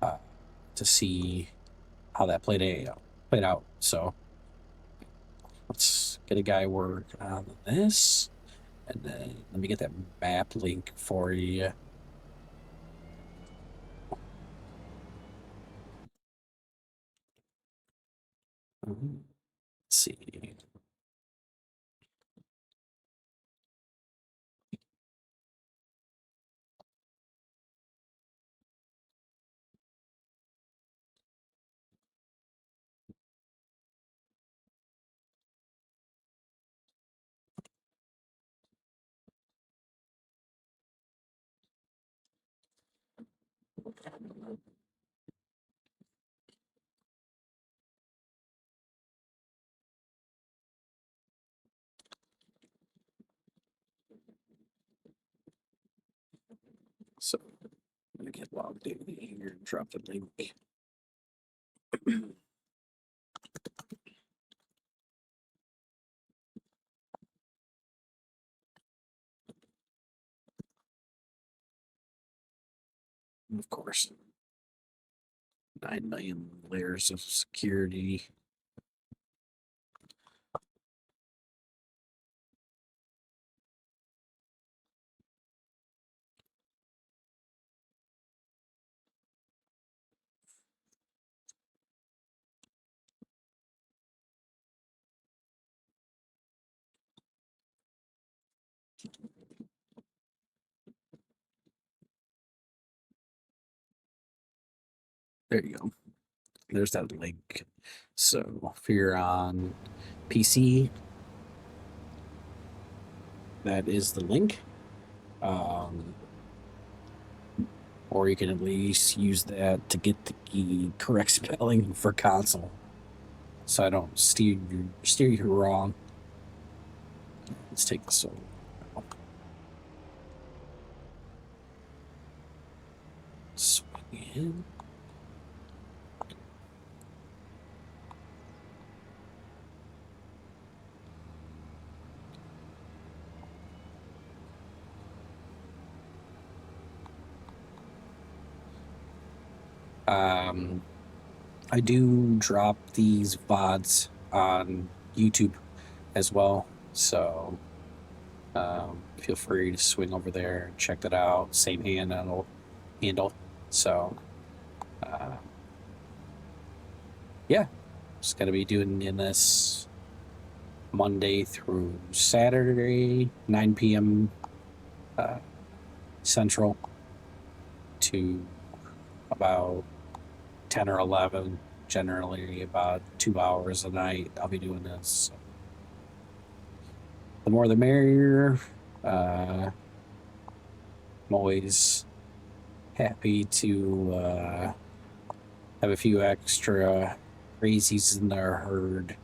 uh, to see how that played out. So let's get a guy work on this, and then let me get that map link for you. Let's see. So I'm gonna get logged in here and drop the link. Of course, 9 million layers of security. There you go. There's that link. So if you're on PC, that is the link. Or you can at least use that to get the correct spelling for console, so I don't steer you wrong. Let's take this over. Swing in. Um, I do drop these VODs on YouTube as well, so feel free to swing over there and check that out. Same handle. So, uh, yeah, just gonna be doing in this Monday through Saturday, 9 p.m. Uh, Central to about 10 or 11, generally about 2 hours a night. I'll be doing this. The more the merrier. I'm always happy to have a few extra crazies in their herd.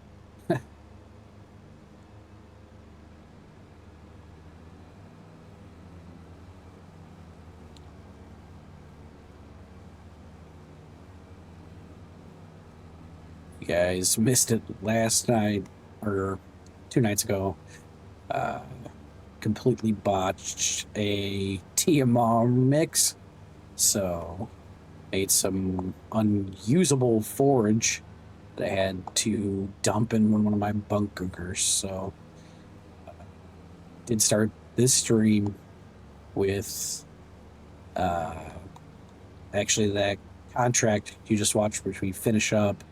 You guys missed it last night or 2 nights ago. Uh, Completely botched a TMR mix, so made some unusable forage that I had to dump in one of my bunkers. So did start this stream with uh, actually that contract you just watched, which we finish up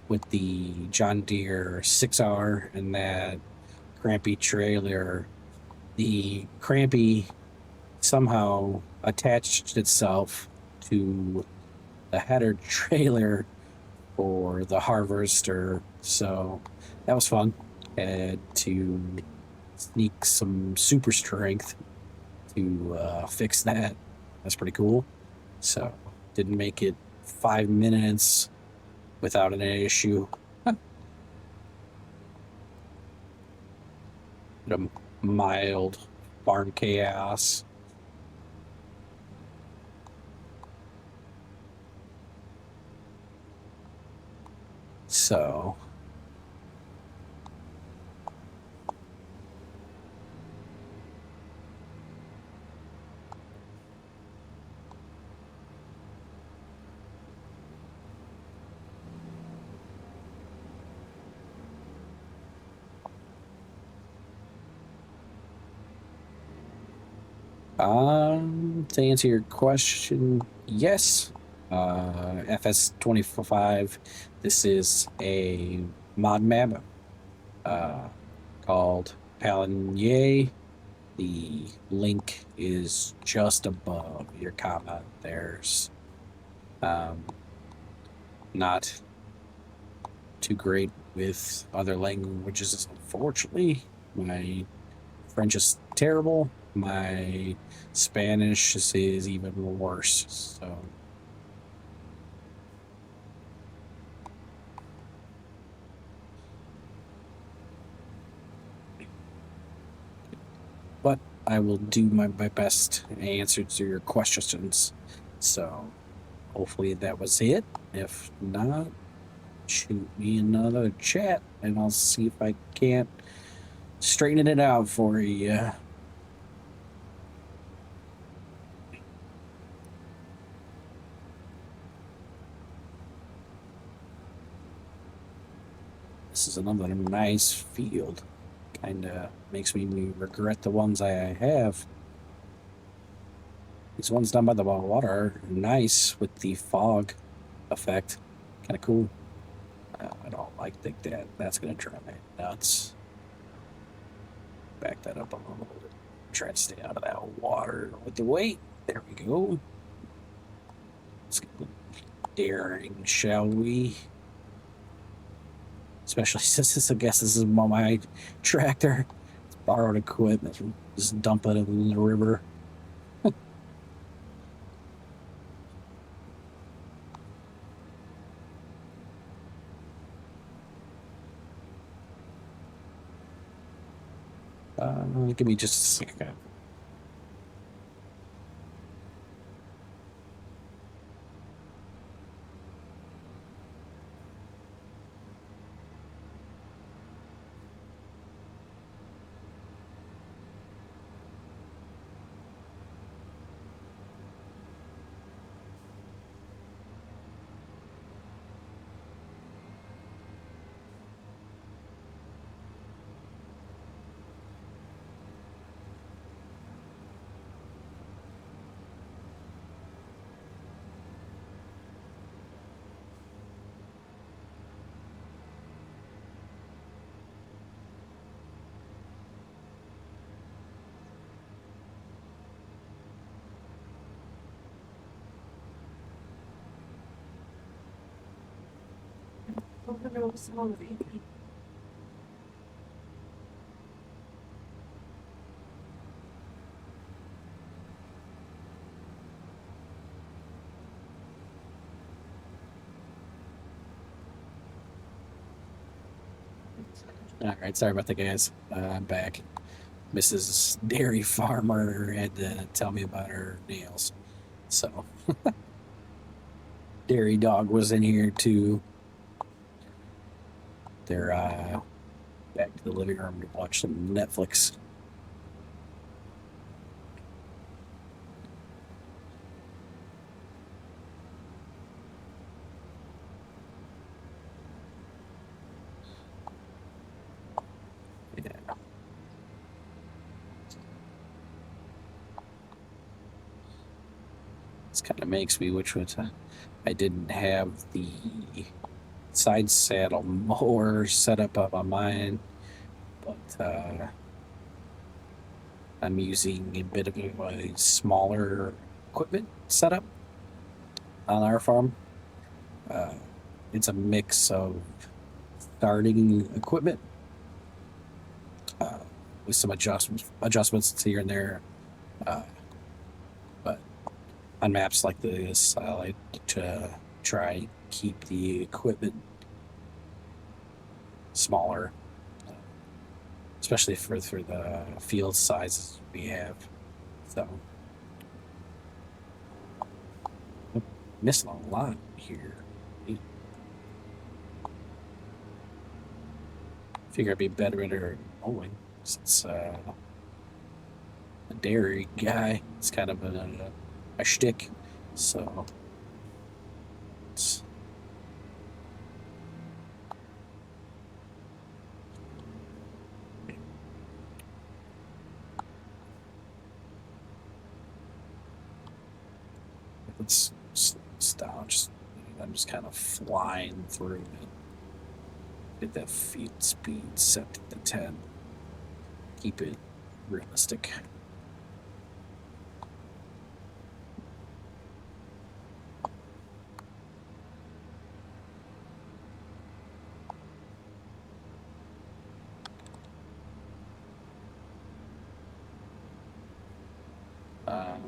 with the John Deere 6R and that crampy trailer. The crampy somehow attached itself to the header trailer for the harvester. So that was fun. Had to sneak some super strength to fix that. That's pretty cool. So didn't make it 5 minutes without an issue. A mild farm chaos. So to answer your question, yes. FS25. This is a mod map called Pallegney. The link is just above your comment. There's not too great with other languages, unfortunately. My French is terrible. My Spanish is even worse. So but I will do my best to answer to your questions. So hopefully that was it. If not, shoot me another chat and I'll see if I can't straighten it out for you. This is another nice field. Kind of makes me regret the ones I have. These ones done by the water are nice with the fog effect. Kind of cool. I don't think that's going to drive me nuts. Back that up a little bit. Try to stay out of that water with the weight. There we go. Let's get the daring, shall we? Especially since I guess this is my tractor. It's borrowed equipment. Just dump it in the river. Give me just a second. All right, sorry about that, guys. I'm back. Mrs. Dairy Farmer had to tell me about her nails. So, Dairy Dog was in here too. They're back to the living room to watch some Netflix. Yeah. This kind of makes me wish I didn't have the side saddle mower set up on mine, but I'm using a bit of a smaller equipment setup on our farm. It's a mix of starting equipment uh, with some adjustments here and there. Uh, but on maps like this, I like to try and keep the equipment smaller, especially for the field sizes we have. So I'm missing a lot here. Figure I'd be better at mowing since a dairy guy. It's kind of a shtick. So it's, it's stop. I'm just kind of flying through it. Get that field speed set to 10. Keep it realistic.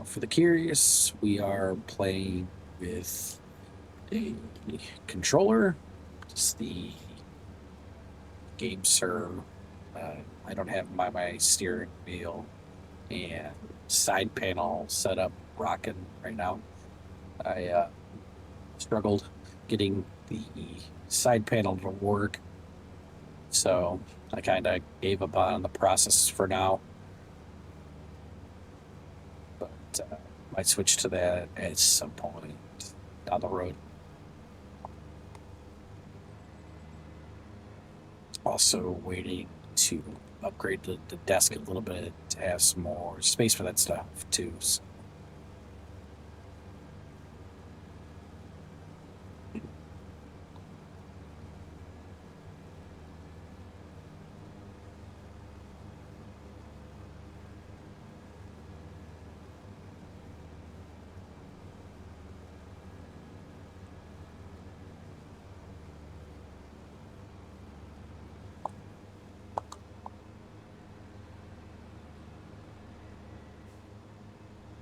For the curious, we are playing with a controller. Just the game serve. I don't have my steering wheel and side panel set up rocking right now. I struggled getting the side panel to work, so I kind of gave up on the process for now. But might switch to that at some point down the road. Also waiting to upgrade the desk a little bit to have some more space for that stuff too. So.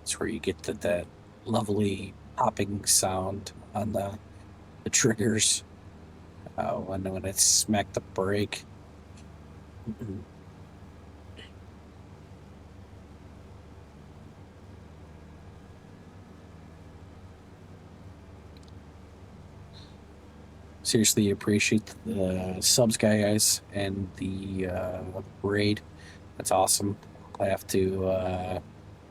It's where you get that lovely popping sound on the triggers when it smacked the brake. Seriously appreciate the subs, guys, and the raid. That's awesome. I have to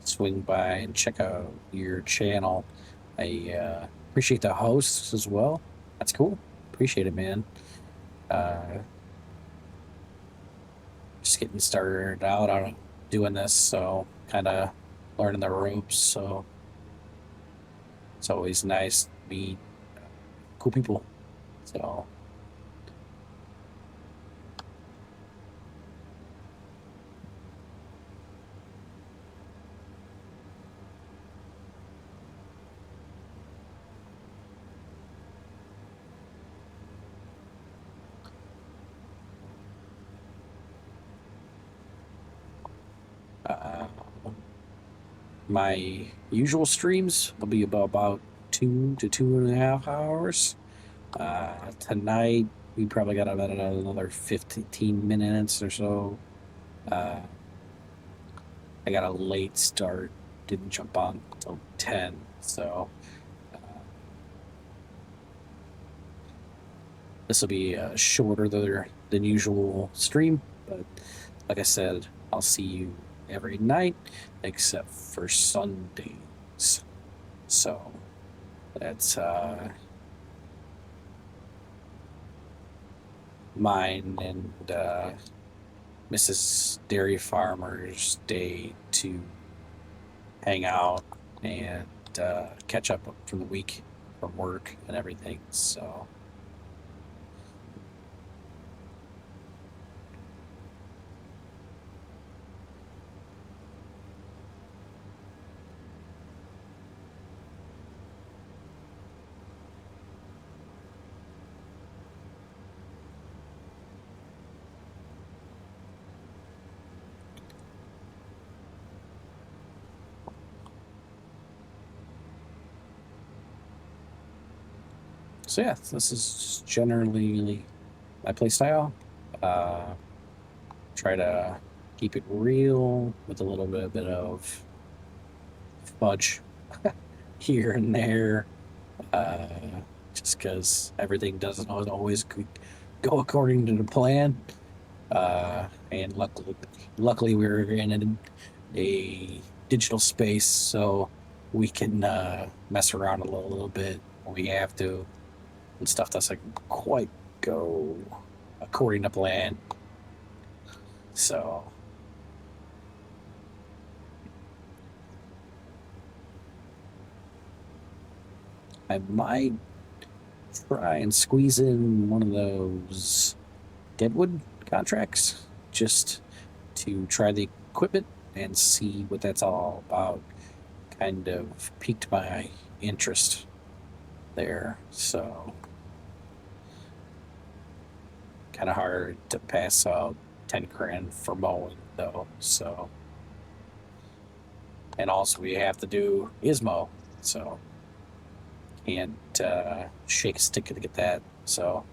swing by and check out your channel. I appreciate the hosts as well. That's cool. Appreciate it, man. Just getting started out on doing this, so kind of learning the ropes. So it's always nice to meet cool people. So uh, my usual streams will be about 2 to 2.5 hours. Tonight we probably got about another 15 minutes or so. I got a late start, didn't jump on until 10, so this will be shorter than usual stream, but like I said, I'll see you every night except for Sundays. So that's mine and Mrs. Dairy Farmer's day to hang out and catch up from the week from work and everything. So So yeah, this is generally my play style. Try to keep it real with a little bit of fudge here and there, uh, just because everything doesn't always go according to the plan. And luckily we're in a digital space, so we can mess around a little bit when we have to, and stuff doesn't quite go according to plan. So I might try and squeeze in one of those Deadwood contracts just to try the equipment and see what that's all about. Kind of piqued my interest there. So kind of hard to pass up 10 grand for mowing though. So, and also we have to do is mow. So can't shake a stick to get that. So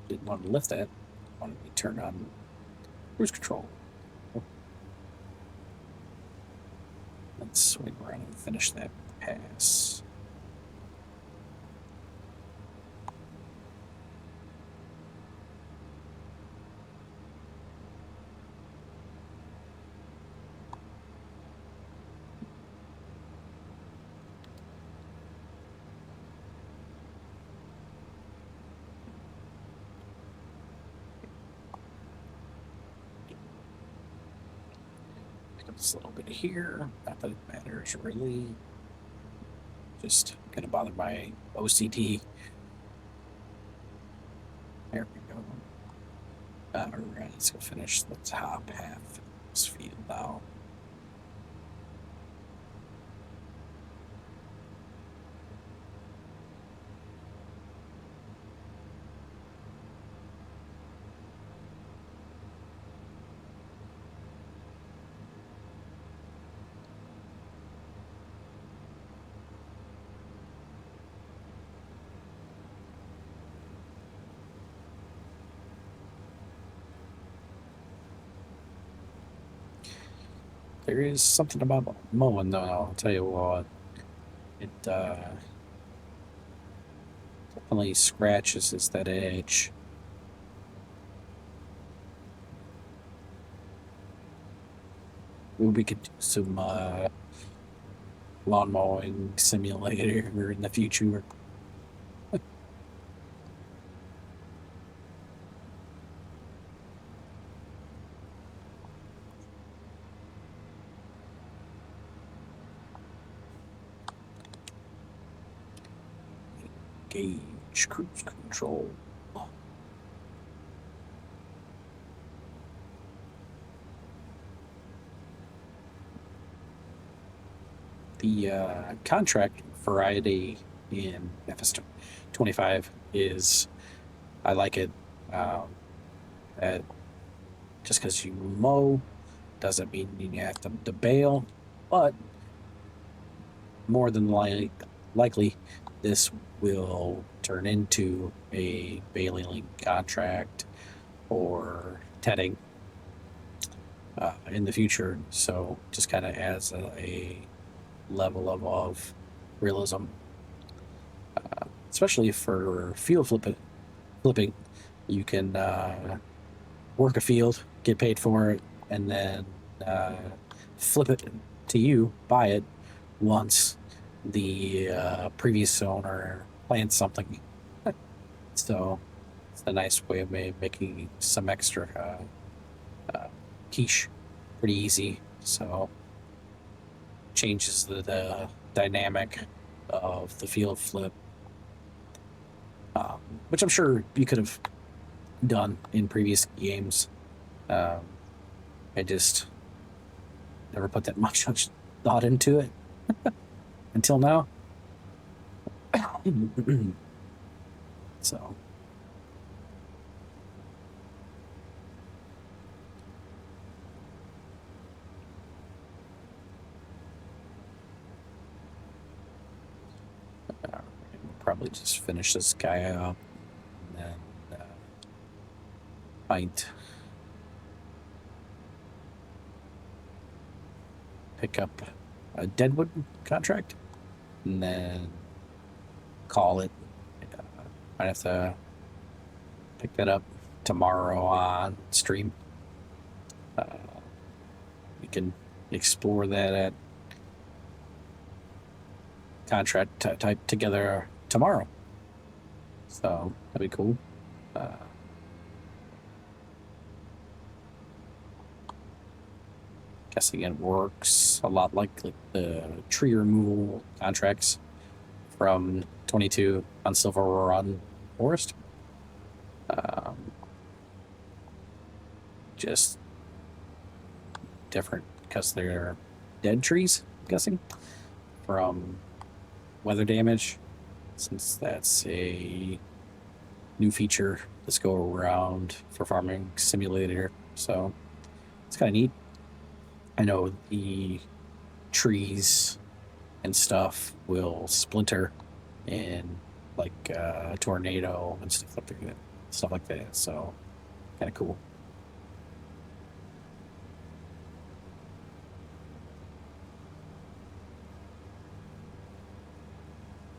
didn't want to lift that. Wanted to turn on cruise control. Let's swing around and finish that pass. Pick up this little bit here. Not that it matters really. Just gonna bother my OCD. There we go. All right, let's go finish the top half of this field now. There is something about mowing, though. I'll tell you what, it definitely scratches is that edge. Maybe we could do some lawn mowing simulator in the future. Gauge cruise control. The contract variety in FS25 is, I like it. At, just because you mow doesn't mean you have to bail, but more than likely, this will turn into a bailing contract or tedding in the future. So just kind of adds a level of realism, especially for field flipping. You can work a field, get paid for it, and then flip it to you, buy it once the previous owner plants something. So it's a nice way of making some extra quiche pretty easy. So changes the dynamic of the field flip. which I'm sure you could have done in previous games. I just never put that much thought into it until now. So. Probably just finish this guy up, and then might pick up a Deadwood contract, and then call it. Might have to pick that up tomorrow on stream. We can explore that at contract type together tomorrow. So that'd be cool. Guessing it works a lot like the tree removal contracts from 22 on Silver Run Forest. Just different because they're dead trees, I'm guessing, from weather damage, since that's a new feature that's go around for Farming Simulator. So it's kind of neat. I know the trees and stuff will splinter in like a tornado and stuff like that. So kind of cool.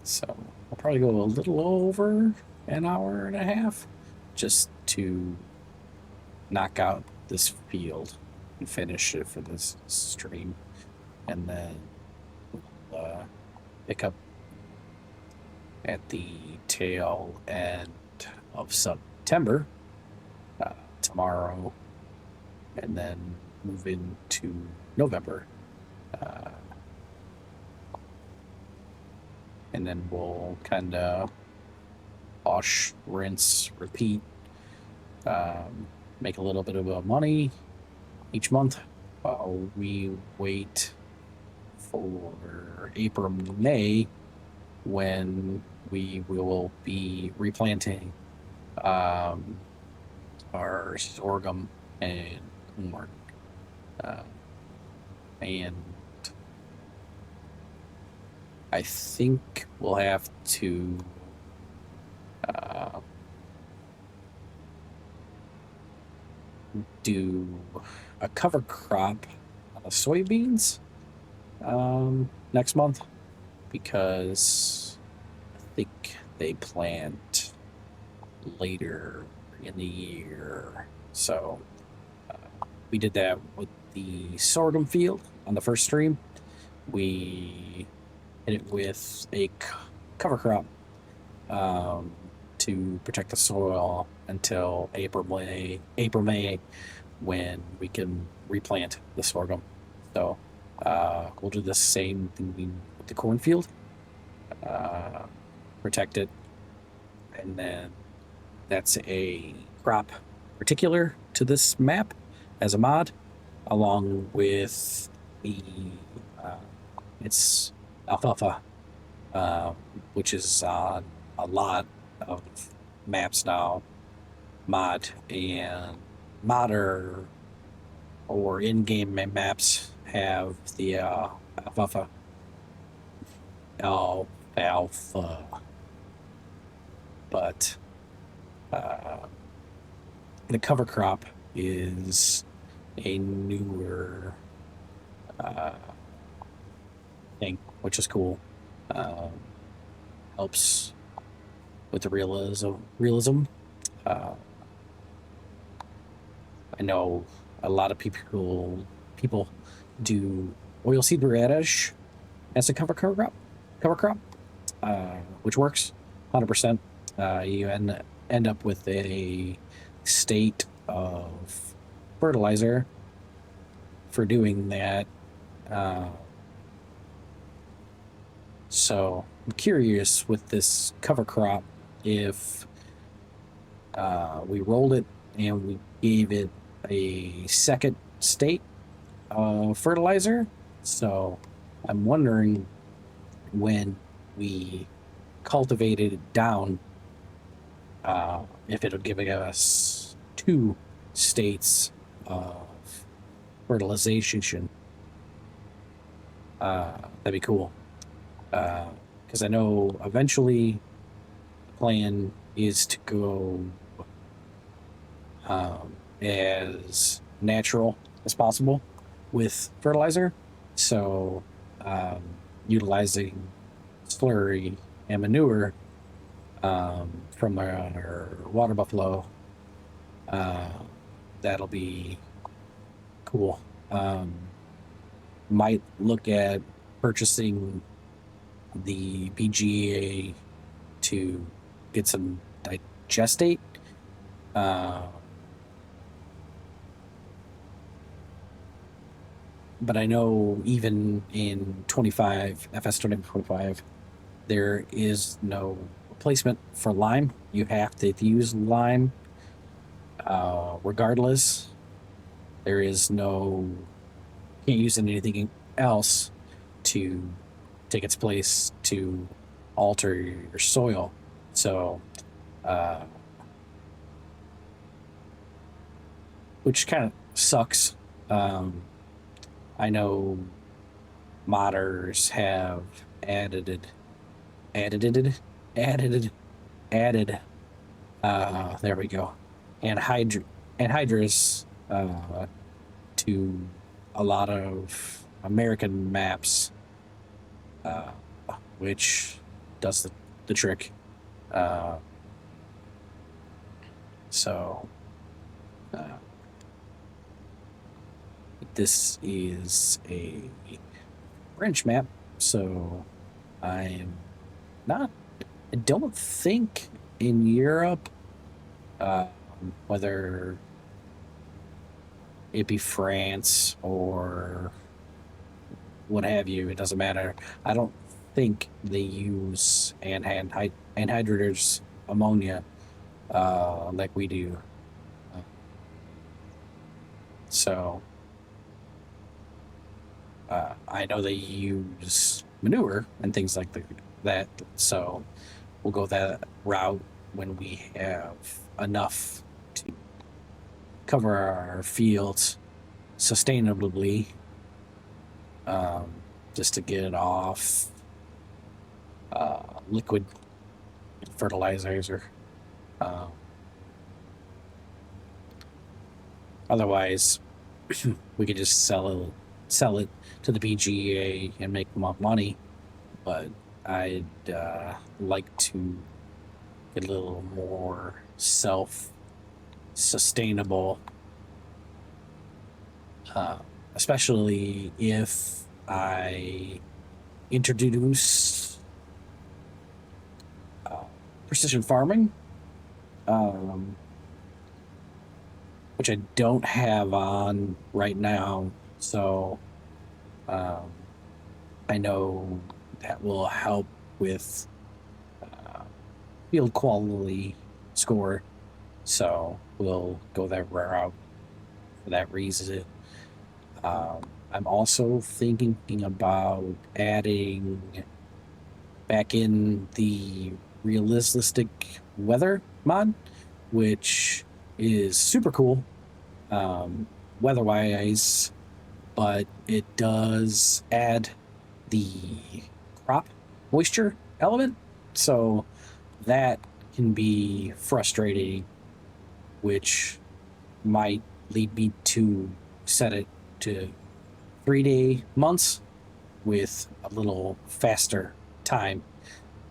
So I'll probably go a little over an hour and a half just to knock out this field and finish it for this stream, and then pick up at the tail end of September tomorrow, and then move into November. And then we'll kind of wash, rinse, repeat, make a little bit of money each month while we wait for April, May, when we will be replanting our sorghum and corn. And I think we'll have to do a cover crop on the soybeans next month, because I think they plant later in the year. So we did that with the sorghum field on the first stream. We hit it with a cover crop to protect the soil until April, May, when we can replant the sorghum. So we'll do the same thing with the cornfield, protect it, and then that's a crop particular to this map as a mod, along with the it's alfalfa, which is on a lot of maps now. Mod and modder or in-game maps have the alfalfa. But the cover crop is a newer thing, which is cool. Helps with the realism. I know a lot of people do oilseed radish as a cover crop, which works 100%. You end up with a state of fertilizer for doing that. So I'm curious with this cover crop if We rolled it and we gave it a second state fertilizer. So I'm wondering when we cultivated it down, if it'll give us two states of fertilization. That'd be cool. Because I know eventually the plan is to go as natural as possible with fertilizer. So, um, utilizing slurry and manure from our water buffalo, uh, that'll be cool. Might look at purchasing the BGA to get some digestate. But I know even in 25 FS 2025, there is no replacement for lime. You have to use lime regardless. There is no, can't use anything else to take its place to alter your soil. So, which kind of sucks. I know modders have added, there we go, anhydrous to a lot of American maps, which does the trick. So this is a French map, so I'm not, I don't think in Europe, whether it be France or what have you, it doesn't matter. I don't think they use anhydrous ammonia like we do. So I know they use manure and things like that. So we'll go that route when we have enough to cover our fields sustainably, just to get it off liquid fertilizers. Otherwise, we could just sell it to the BGA and make money. But I'd like to get a little more self-sustainable, especially if I introduce precision farming, which I don't have on right now. So I know that will help with field quality score. So we'll go that route for that reason. I'm also thinking about adding back in the realistic weather mod, which is super cool weather-wise, but it does add the crop moisture element. So that can be frustrating, which might lead me to set it to 3-day months with a little faster time,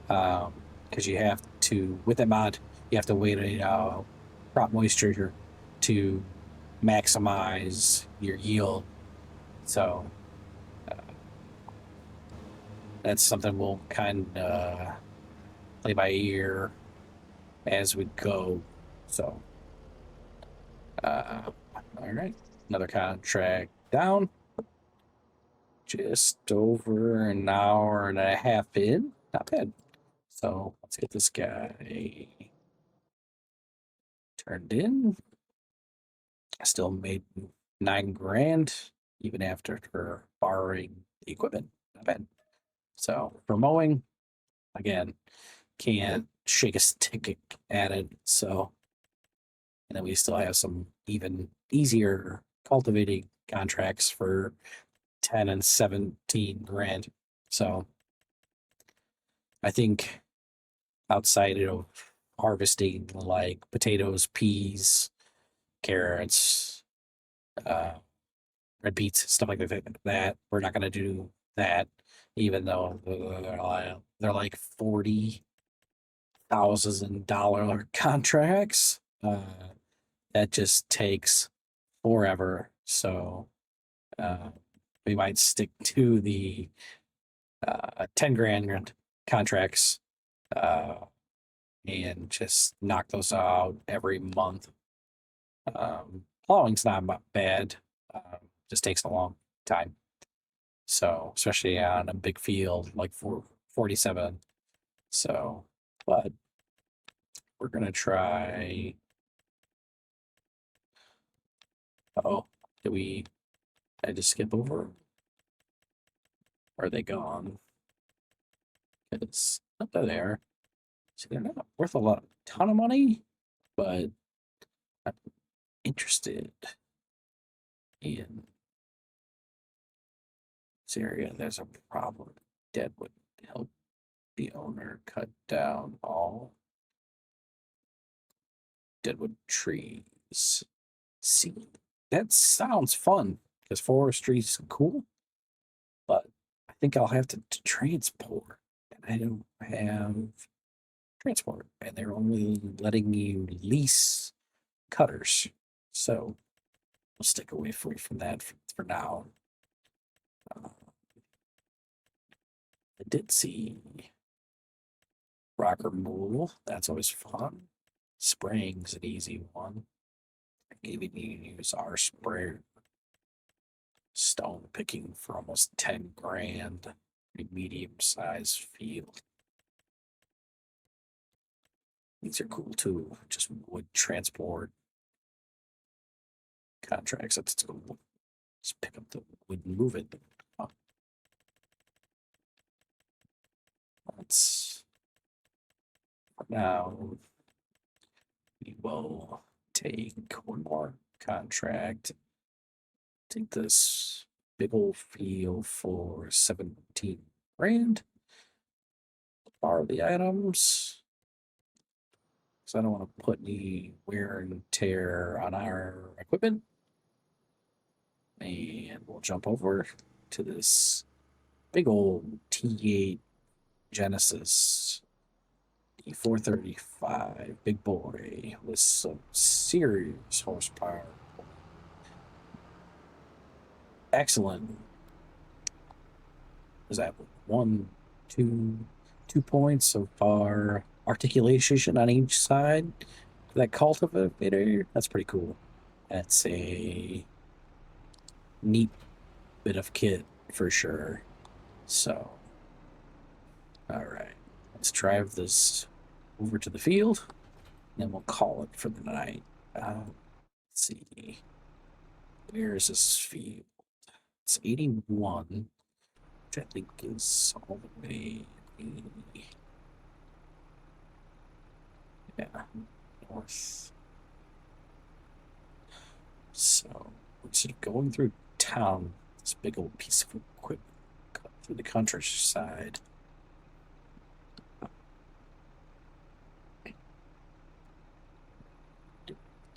because you have to, with that mod, you have to wait a crop moisture to maximize your yield. So that's something we'll kind of play by ear as we go. So all right, another contract down, just over an hour and a half in, not bad. So let's get this guy turned in. I still made 9 grand even after borrowing the equipment. Not bad. So for mowing, again, can't shake a stick at it. So, and then we still have some even easier cultivating contracts for 10 and 17 grand. So I think outside of harvesting like potatoes, peas, carrots, uh, red beets, stuff like that, we're not going to do that, even though they're like $40,000 contracts. That just takes forever. So we might stick to the 10 grand contracts and just knock those out every month. Plowing's not bad, just takes a long time. So, especially on a big field like 47. So, but we're going to try. Oh, I just skip over? Or are they gone? It's up there. See, they're not worth a ton of money, but I'm interested in this area. There's a problem. Deadwood help the owner cut down all deadwood trees. See, that sounds fun because forestry's cool, but I think I'll have to transport, and I don't have transport, and they're only letting you lease cutters. So we'll stick away from that for now. I did see rock removal. That's always fun. Spraying's an easy one. I even use our sprayer. Stone picking for almost 10 grand. A medium-sized field. These are cool too. Just wood transport contracts. That's cool. Just pick up the wood and move it. Oh. Let's now we will take one more contract. Take this big old field for 17 grand. Borrow the items. Because I don't want to put any wear and tear on our equipment. And we'll jump over to this big old T8 Genesis E435 big boy with some serious horsepower. Excellent. Is that 2 points of our articulation on each side? That cultivator, that's pretty cool. That's a neat bit of kit for sure. So, all right, let's drive this over to the field, and then we'll call it for the night. Let's see, where is this field? It's 81, which I think is all the way. Yeah, north. So, instead of going through town, this big old piece of equipment cut through the countryside.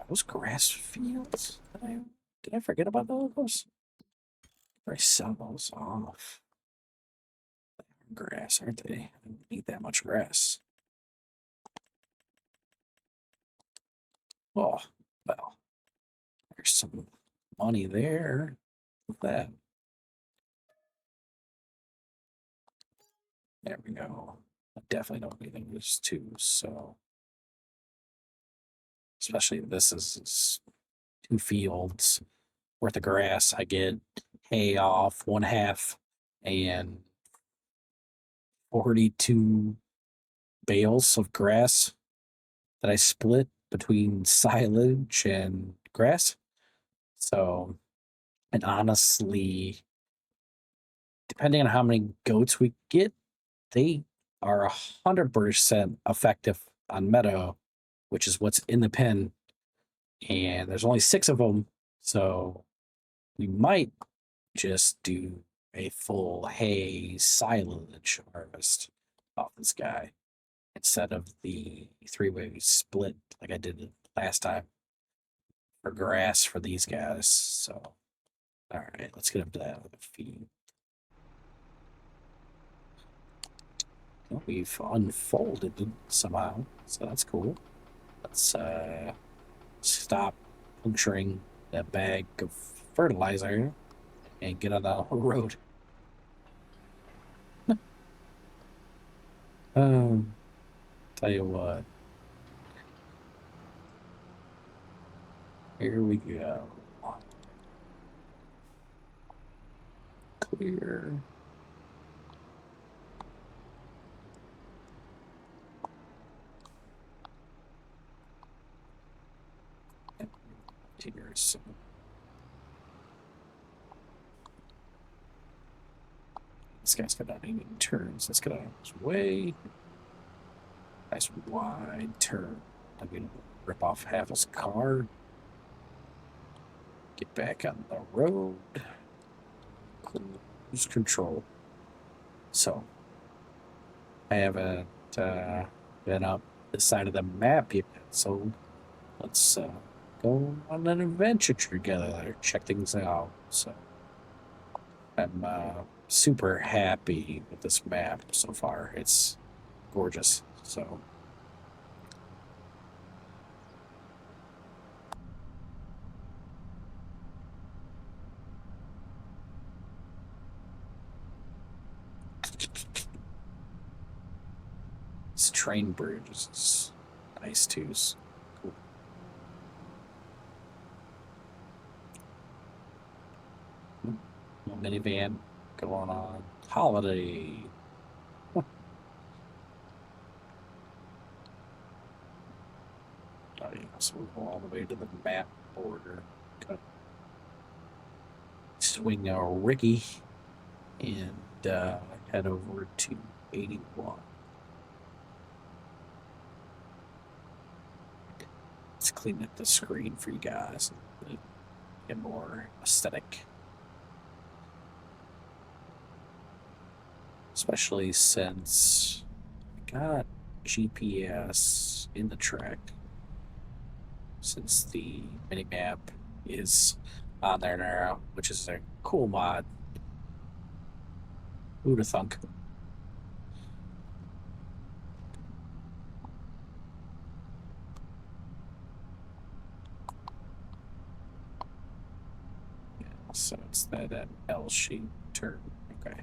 Those grass fields? Did I forget about those? Or I sell those off. Grass, aren't they? I don't need that much grass. Oh, well, there's some money there with that. There we go. I definitely don't need those two, so especially if this is 2 fields worth of grass. I get hay off 1/2 and 42 bales of grass that I split between silage and grass. So, and honestly, depending on how many goats we get, they are 100% effective on meadow, which is what's in the pen. And there's only 6 of them, so we might just do a full hay silage harvest off this guy instead of the 3-way split like I did last time for grass for these guys. So, all right, let's get up to that feed. Well, we've unfolded it somehow, so that's cool. Let's stop puncturing that bag of fertilizer and get on the road. Tell you what. Here we go. Clear. Here's this guy's got 90 turns. Let's get out of his way. Nice wide turn. I'm gonna rip off half his car. Get back on the road. Cruise control. So I haven't been up this side of the map yet, so let's go on an adventure together, check things out. So I'm super happy with this map so far. It's gorgeous. So this train bridge is nice too. It's cool. Little minivan going on holiday. Oh, yeah, so we'll go all the way to the map border. Swing Ricky and head over to 81. Let's clean up the screen for you guys and get more aesthetic. Especially since I got GPS in the track. Since the minimap is on there now, which is a cool mod. Who'd have thunk? Yeah, so it's that L-shaped turn. Okay.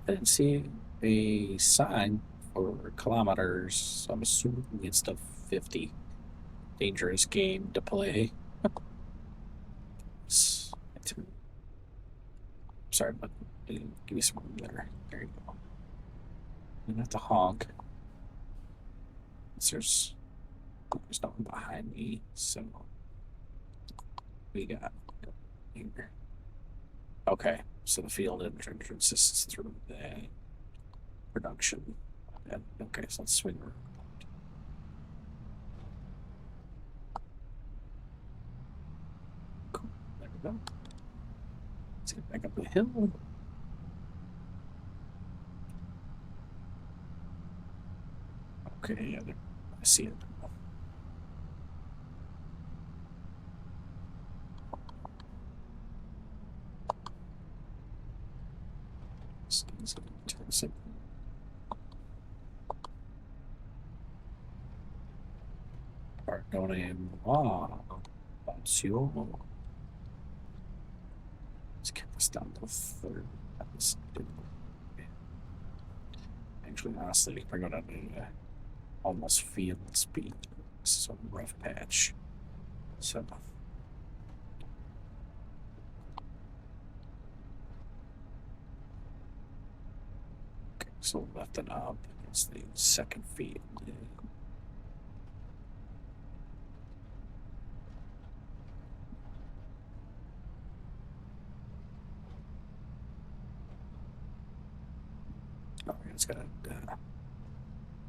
I didn't see a sign for kilometers, so I'm assuming it's the 50. Dangerous game to play. Sorry, but give me some room there. There you go. You don't have to honk. There's nothing behind me, so we got here. Okay, so the field entrance is through the production. Okay, so let's swing around. Cool. There we go. Let's get back up the hill. Okay, yeah, I see it. Pardonnez moi, monsieur. Let's get this down to 3rd. Actually, honestly, bring it up to almost field speed. This is a rough patch. So okay, so left and up is the second field. Oh, it's got a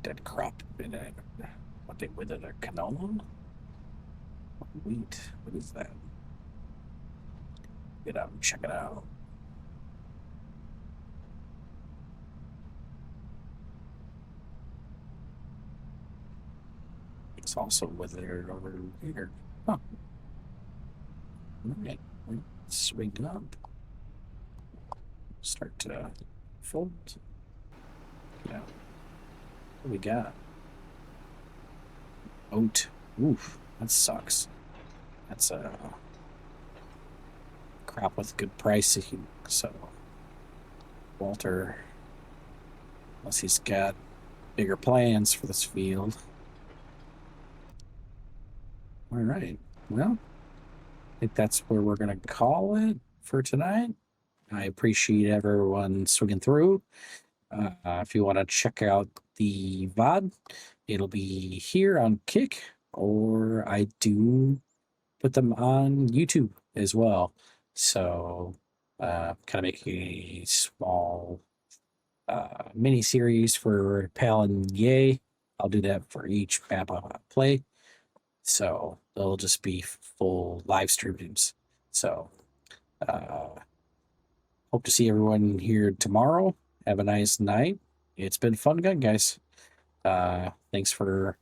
dead crop in it. What they with it? A canola? Wheat. What is that? Get out and check it out. It's also withered over here. Huh. All right. Swing up. Start to fold. Yeah. What we got? Oat. Oof. That sucks. That's a crop with good pricing. So Walter, unless he's got bigger plans for this field. All right. Well, I think that's where we're going to call it for tonight. I appreciate everyone swinging through. If you want to check out the VOD, it'll be here on Kick, or I do put them on YouTube as well. So, kind of making a small mini series for Pallegney. I'll do that for each map I play. So they'll just be full live streams. So hope to see everyone here tomorrow. Have a nice night. It's been fun, guys. Thanks for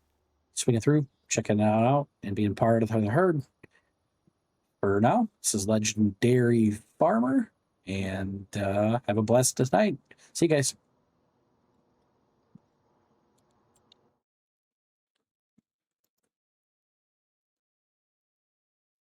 swinging through, checking it out, and being part of the herd. For now, this is Legendary Farmer, and have a blessed night. See you guys.